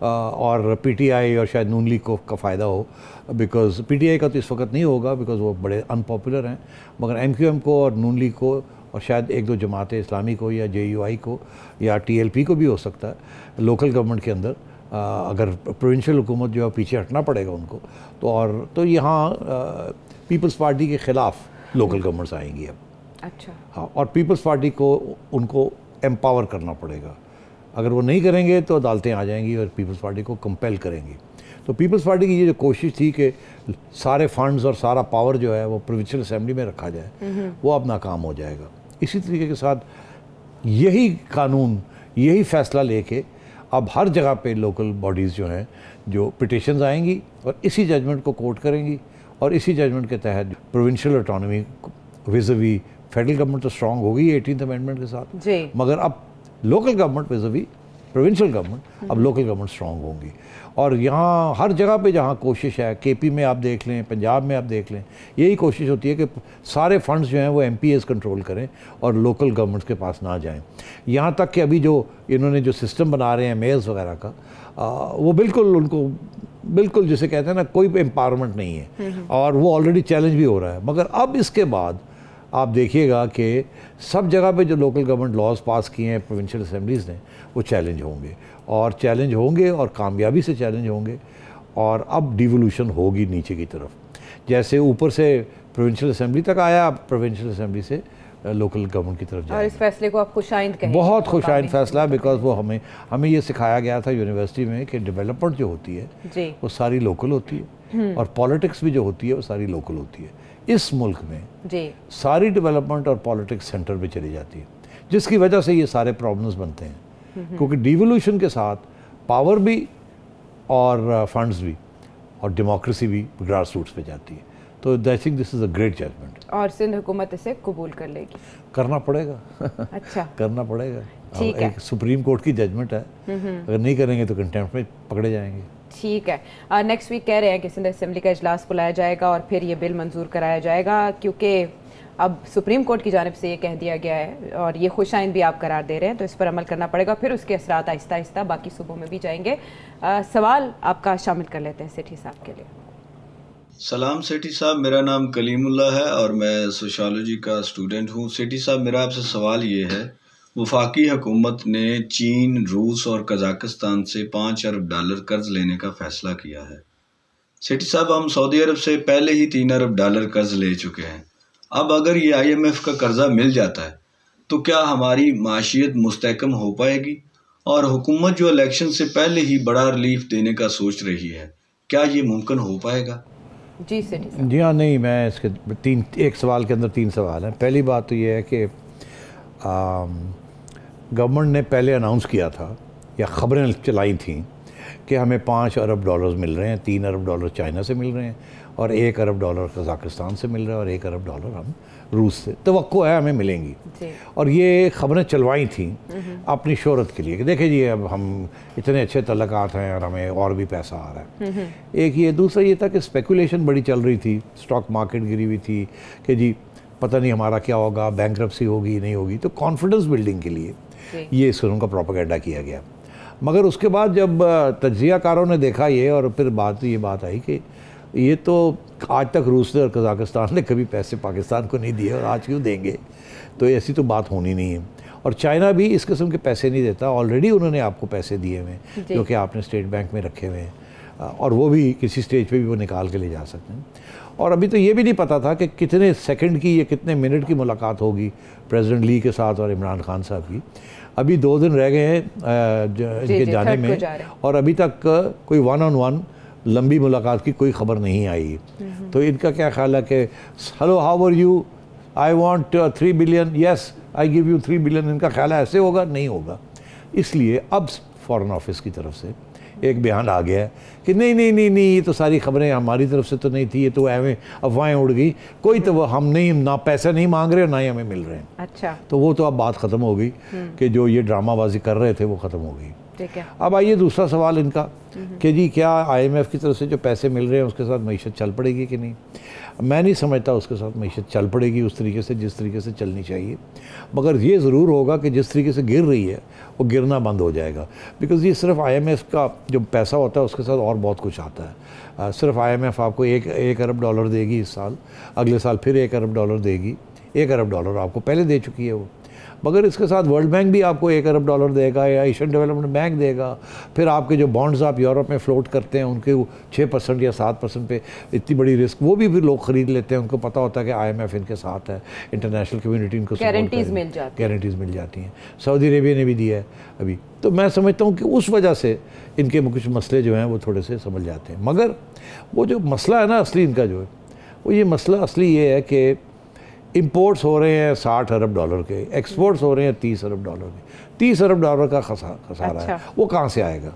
और पीटीआई और शायद नून लीग को का फ़ायदा हो, बिकॉज पीटीआई का तो इस वक्त नहीं होगा बिकॉज वो बड़े अनपॉपुलर हैं, मगर एमक्यूएम को और नून लीग को और शायद एक दो जमात इस्लामी को या जेयूआई को या टीएलपी को भी हो सकता है लोकल गवर्नमेंट के अंदर, अगर प्रोविंशियल हुकूमत जो है पीछे हटना पड़ेगा उनको तो यहाँ पीपल्स पार्टी के ख़िलाफ़ लोकल गवर्नमेंट्स आएंगी अब। अच्छा। हाँ, और पीपल्स पार्टी को उनको एम्पावर करना पड़ेगा। अगर वो नहीं करेंगे तो अदालतें आ जाएंगी और पीपल्स पार्टी को कंपेल करेंगी। तो पीपल्स पार्टी की ये जो कोशिश थी कि सारे फंड्स और सारा पावर जो है वो प्रोविंशियल असेंबली में रखा जाए, वो अब नाकाम हो जाएगा। इसी तरीके के साथ यही कानून, यही फैसला लेके अब हर जगह पे लोकल बॉडीज़ जो हैं जो पिटिशंस आएंगी और इसी जजमेंट को कोर्ट करेंगी और इसी जजमेंट के तहत प्रोविंशियल ऑटोनॉमी विज़-अ-वी फेडरल गवर्नमेंट तो स्ट्रॉन्ग हो गई 18th अमेंडमेंट के साथ, मगर अब लोकल गवर्नमेंट विज़-अ-वी प्रोविंशियल गवर्नमेंट, अब लोकल गवर्नमेंट स्ट्रॉन्ग होंगी। और यहाँ हर जगह पे जहाँ कोशिश है, केपी में आप देख लें, पंजाब में आप देख लें, यही कोशिश होती है कि सारे फंड्स जो हैं वो एमपीएस कंट्रोल करें और लोकल गवर्नमेंट्स के पास ना जाएं। यहाँ तक कि अभी जो इन्होंने जो सिस्टम बना रहे हैं मेयर्स वगैरह का, वो बिल्कुल उनको बिल्कुल जिसे कहते हैं ना कोई एम्पावरमेंट नहीं है और वो ऑलरेडी चैलेंज भी हो रहा है। मगर अब इसके बाद आप देखिएगा कि सब जगह पे जो लोकल गवर्नमेंट लॉज पास किए हैं प्रोविंशियल असेंबलीज़ ने वो चैलेंज होंगे और कामयाबी से चैलेंज होंगे और अब डिवोल्यूशन होगी नीचे की तरफ। जैसे ऊपर से प्रोविंशियल असेंबली तक आया, अब प्रोविंशियल असेंबली से लोकल गवर्नमेंट की तरफ जाएगा। और इस फैसले को आप खुशाइंद कहेंगे? बहुत खुशाइंद फैसला है, बिकॉज वो हमें ये सिखाया गया था यूनिवर्सिटी में कि डेवलपमेंट जो होती है वो सारी लोकल होती है। और पॉलिटिक्स भी जो होती है वो सारी लोकल होती है। इस मुल्क में जी सारी डेवलपमेंट और पॉलिटिक्स सेंटर पे चली जाती है, जिसकी वजह से ये सारे प्रॉब्लम्स बनते हैं। क्योंकि डिवोल्यूशन के साथ पावर भी और फंड्स भी और डेमोक्रेसी भी ग्रास रूट्स पे जाती है। तो I think this is a great judgement. और सिंध हुकूमत इसे कबूल कर लेगी? करना पड़ेगा। अच्छा करना पड़ेगा। ठीक है, एक सुप्रीम कोर्ट की जजमेंट है, अगर नहीं करेंगे तो कंटेम्प्ट में पकड़े जाएंगे। ठीक है। नेक्स्ट वीक कह रहे हैं कि सिंध असेंबली का इजलास बुलाया जाएगा और फिर ये बिल मंजूर कराया जाएगा, क्योंकि अब सुप्रीम कोर्ट की जानिब से ये कह दिया गया है और ये खुशाइन भी आप करार दे रहे हैं, तो इस पर अमल करना पड़ेगा। फिर उसके असरात आहिस्ता आहिस्ता बाकी सूबों में भी जाएंगे। सवाल आपका शामिल कर लेते हैं सेठी साहब के लिए। सलाम सेठी साहब, मेरा नाम कलीमुल्लाह है और मैं सोशियोलॉजी का स्टूडेंट हूँ। सेठी साहब, मेरा आपसे सवाल ये है, वफाकी हुकूमत ने चीन, रूस और कजाकिस्तान से $5 अरब कर्ज लेने का फ़ैसला किया है। सेठी साहब, हम सऊदी अरब से पहले ही $3 अरब कर्ज ले चुके हैं। अब अगर ये IMF का कर्जा मिल जाता है तो क्या हमारी माशियत मुस्तहकम हो पाएगी? और हुकूमत जो इलेक्शन से पहले ही बड़ा रिलीफ देने का सोच रही है, क्या ये मुमकिन हो पाएगा? जी सेठी साहब। जी हाँ, नहीं, मैं इसके एक सवाल के अंदर 3 सवाल हैं। पहली बात तो ये है कि गवर्नमेंट ने पहले अनाउंस किया था या ख़बरें चलाई थी कि हमें $5 अरब मिल रहे हैं, $3 अरब चाइना से मिल रहे हैं और $1 अरब कज़ाकिस्तान से मिल रहा है और $1 अरब हम रूस से तवक्को है हमें मिलेंगी। और ये ख़बरें चलवाई थी अपनी शोहरत के लिए कि देखिए जी अब हम इतने अच्छे तल्लुकात हैं और हमें और भी पैसा आ रहा है। एक ये, दूसरा ये था कि स्पेकुलेशन बड़ी चल रही थी, स्टॉक मार्केट गिरी हुई थी कि जी पता नहीं हमारा क्या होगा, बैंकरप्सी होगी नहीं होगी। तो कॉन्फिडेंस बिल्डिंग के लिए ये इस किस्म का प्रोपेगेंडा किया गया। मगर उसके बाद जब तज्जियाकारों ने देखा ये, और फिर ये बात आई कि ये तो आज तक रूस और कज़ाकिस्तान ने कभी पैसे पाकिस्तान को नहीं दिए और आज क्यों देंगे, तो ऐसी तो बात होनी नहीं है। और चाइना भी इस किस्म के पैसे नहीं देता, ऑलरेडी उन्होंने आपको पैसे दिए हुए हैं जो कि आपने स्टेट बैंक में रखे हुए हैं और वो भी किसी स्टेज पे भी वो निकाल के ले जा सकते हैं। और अभी तो ये भी नहीं पता था कि कितने सेकंड की या कितने मिनट की मुलाकात होगी प्रेसिडेंट ली के साथ और इमरान खान साहब की। अभी 2 दिन रह गए हैं इनके जाने में और अभी तक कोई 1-on-1 लंबी मुलाकात की कोई खबर नहीं आई। तो इनका क्या ख्याल है कि hello how are you, I want 3 billion, yes I give you 3 billion, इनका ख्याल है ऐसे होगा? नहीं होगा। इसलिए अब फॉरेन ऑफिस की तरफ से एक बयान आ गया है कि नहीं नहीं नहीं नहीं, ये तो सारी खबरें हमारी तरफ से तो नहीं थी, ये तो एवं अफवाहें उड़ गई, कोई तो हम नहीं, ना पैसे नहीं मांग रहे और ना ही हमें मिल रहे हैं। अच्छा, तो वो तो अब बात ख़त्म हो गई कि जो ये ड्रामाबाजी कर रहे थे वो ख़त्म हो गई। ठीक है। अब आइए दूसरा सवाल इनका कि जी क्या IMF की तरफ से जो पैसे मिल रहे हैं उसके साथ मईशत चल पड़ेगी कि नहीं। मैं नहीं समझता उसके साथ मईशत चल पड़ेगी उस तरीके से जिस तरीके से चलनी चाहिए, मगर ये ज़रूर होगा कि जिस तरीके से गिर रही है वो गिरना बंद हो जाएगा। बिकॉज़ ये सिर्फ IMF का जो पैसा होता है उसके साथ और बहुत कुछ आता है। सिर्फ IMF आपको $1 अरब देगी इस साल, अगले साल फिर $1 अरब देगी। $1 अरब आपको पहले दे चुकी है वो, मगर इसके साथ वर्ल्ड बैंक भी आपको $1 अरब देगा या एशियन डेवलपमेंट बैंक देगा। फिर आपके जो बॉन्ड्स आप यूरोप में फ्लोट करते हैं उनके 6% या 7% पे इतनी बड़ी रिस्क वो भी फिर लोग ख़रीद लेते हैं, उनको पता होता है कि IMF इनके साथ है, इंटरनेशनल कम्युनिटी इनको गारंटीज़ मिल जाती हैं। सऊदी अरेबिया ने भी दिया है अभी। तो मैं समझता हूँ कि उस वजह से इनके कुछ मसले जो हैं वो थोड़े से समझ जाते हैं। मगर वो जो मसला है ना असली इनका जो है वो ये मसला असली ये है कि इंपोर्ट्स हो रहे हैं $60 अरब के, एक्सपोर्ट्स हो रहे हैं $30 अरब के। $30 अरब का खसारा है, वो कहाँ से आएगा?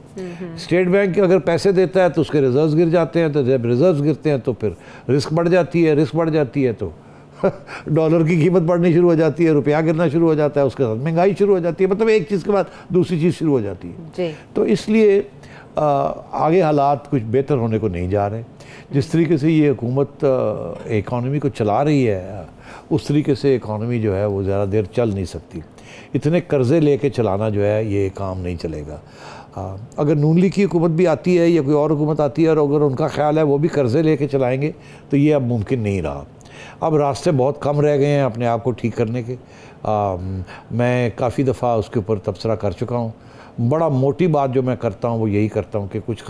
स्टेट बैंक अगर पैसे देता है तो उसके रिजर्व्स गिर जाते हैं, तो जब रिजर्व्स गिरते हैं तो फिर रिस्क बढ़ जाती है, रिस्क बढ़ जाती है तो डॉलर की कीमत बढ़नी शुरू हो जाती है, रुपया गिरना शुरू हो जाता है, उसके साथ महंगाई शुरू हो जाती है, मतलब एक चीज़ के बाद दूसरी चीज़ शुरू हो जाती है। तो इसलिए आगे हालात कुछ बेहतर होने को नहीं जा रहे। जिस तरीके से ये हुकूमत इकॉनमी को चला रही है उस तरीके से इकॉनमी जो है वो ज़्यादा देर चल नहीं सकती। इतने कर्ज़े लेके चलाना जो है ये काम नहीं चलेगा। अगर नून लीग की हुकूमत भी आती है या कोई और हुकूमत आती है और अगर उनका ख्याल है वो भी कर्ज़े लेके चलाएँगे तो ये अब मुमकिन नहीं रहा। अब रास्ते बहुत कम रह गए हैं अपने आप को ठीक करने के। मैं काफ़ी दफ़ा उसके ऊपर तबसरा कर चुका हूँ। बड़ा मोटी बात जो मैं करता हूँ वो यही करता हूँ कि कुछ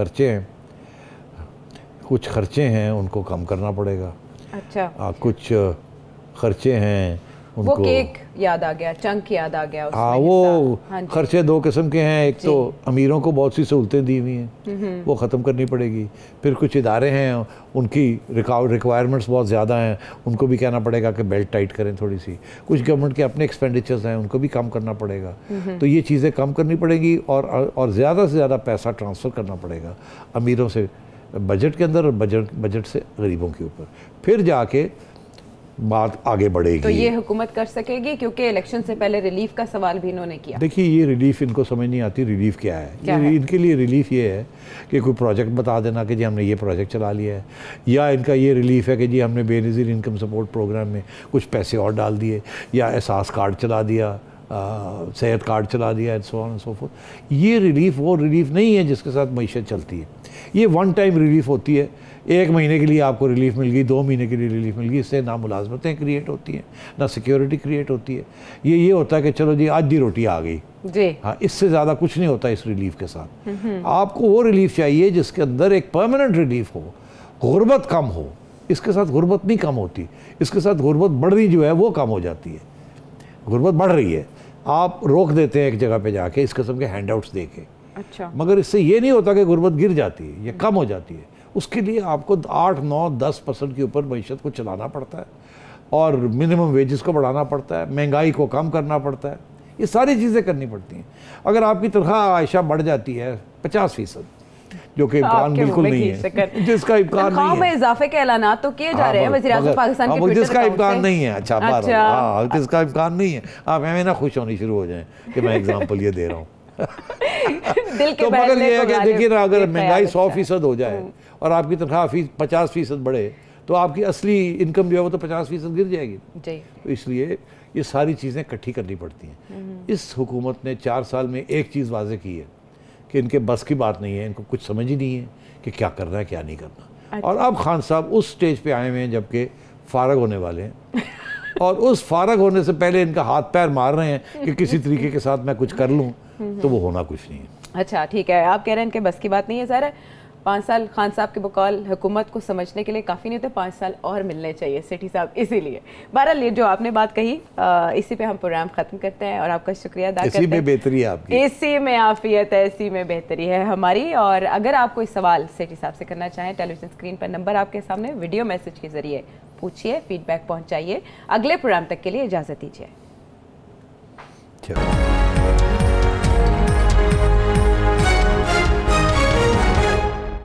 खर्चे हैं उनको कम करना पड़ेगा। अच्छा। कुछ खर्चे हैं उनको, वो केक याद आ गया, चंक याद आ गया। हाँ, वो खर्चे दो किस्म के हैं। एक तो अमीरों को बहुत सी सहूलतें दी हुई हैं, वो ख़त्म करनी पड़ेगी। फिर कुछ इदारे हैं, उनकी रिक्वायरमेंट्स बहुत ज़्यादा हैं, उनको भी कहना पड़ेगा कि बेल्ट टाइट करें थोड़ी सी। कुछ गवर्नमेंट के अपने एक्सपेंडिचर्स हैं, उनको भी कम करना पड़ेगा। तो ये चीज़ें कम करनी पड़ेंगी और ज़्यादा से ज़्यादा पैसा ट्रांसफ़र करना पड़ेगा अमीरों से बजट के अंदर और बजट से गरीबों के ऊपर, फिर जाके बात आगे बढ़ेगी। तो ये हुकूमत कर सकेगी, क्योंकि इलेक्शन से पहले रिलीफ का सवाल भी इन्होंने किया। देखिए, ये रिलीफ इनको समझ नहीं आती, रिलीफ क्या है। इनके लिए रिलीफ ये है कि कोई प्रोजेक्ट बता देना कि जी हमने ये प्रोजेक्ट चला लिया है, या इनका ये रिलीफ है कि जी हमने बेनज़ीर इनकम सपोर्ट प्रोग्राम में कुछ पैसे और डाल दिए, या एहसास कार्ड चला दिया, सेहत कार्ड चला दिया, and so on and so fourth. ये रिलीफ वो रिलीफ नहीं है जिसके साथ मईशत चलती है। ये वन टाइम रिलीफ होती है, 1 महीने के लिए आपको रिलीफ मिल गई, 2 महीने के लिए रिलीफ मिल गई। इससे ना मुलाजमतें क्रिएट होती हैं, ना सिक्योरिटी क्रिएट होती है। ये होता है कि चलो जी आज दी रोटी आ गई जी। हाँ, इससे ज़्यादा कुछ नहीं होता इस रिलीफ के साथ। आपको वो रिलीफ चाहिए जिसके अंदर एक परमानेंट रिलीफ हो, गुर्बत कम हो। इसके साथ गुर्बत नहीं कम होती, इसके साथ गुर्बत बढ़ रही जो है वो कम हो जाती है। गुर्बत बढ़ रही है, आप रोक देते हैं एक जगह पे जाके इस किस्म के हैंडआउट्स दे के। अच्छा। मगर इससे ये नहीं होता कि गुर्बत गिर जाती है, ये कम हो जाती है। उसके लिए आपको 8, 9, 10% के ऊपर मईशत को चलाना पड़ता है, और मिनिमम वेजेस को बढ़ाना पड़ता है, महंगाई को कम करना पड़ता है, ये सारी चीज़ें करनी पड़ती हैं। अगर आपकी तनख्वाह आयशा बढ़ जाती है 50%, जो कि इम्कान बिल्कुल नहीं है, जिसका इम्कान नहीं है, में इजाफे के ऐलान तो किए जा रहे हैं वज़ीर आज़म पाकिस्तान के, जिसका इम्कान नहीं है। अच्छा, हाँ, जिसका इम्कान नहीं है, आप हमें ना खुश होनी शुरू हो जाएं कि मैं एग्जाम्पल ये दे रहा हूँ। तो मगर ये है कि देखिए ना, अगर महंगाई 100% हो जाए और आपकी तनख्वाह 50% बढ़े, तो आपकी असली इनकम जो है वो तो 50% गिर जाएगी। तो इसलिए ये सारी चीज़ें इकट्ठी करनी पड़ती हैं। इस हुकूमत ने 4 साल में एक चीज़ वाज़ेह की है कि इनके बस की बात नहीं है, इनको कुछ समझ ही नहीं है कि क्या करना है क्या नहीं करना। और अब खान साहब उस स्टेज पे आए हुए हैं जबकि फ़ारग होने वाले हैं, और उस फारग होने से पहले इनका हाथ पैर मार रहे हैं कि किसी तरीके के साथ मैं कुछ कर लूँ, तो वो होना कुछ नहीं है। अच्छा, ठीक है, आप कह रहे हैं इनके बस की बात नहीं है। सर 5 साल खान साहब के बकौल हुकूमत को समझने के लिए काफ़ी नहीं होते, 5 साल और मिलने चाहिए सेठी साहब। इसीलिए बहरहाल ये जो आपने बात कही, इसी पे हम प्रोग्राम ख़त्म करते हैं और आपका शुक्रिया अदा करते हैं। इसी में बेहतरी है आपकी, इसी में आफियत है, इसी में बेहतरी है हमारी। और अगर आप कोई सवाल सेठी साहब से करना चाहें, टेलीविजन स्क्रीन पर नंबर आपके सामने, वीडियो मैसेज के जरिए पूछिए, फीडबैक पहुँचाइए। अगले प्रोग्राम तक के लिए इजाज़त दीजिए।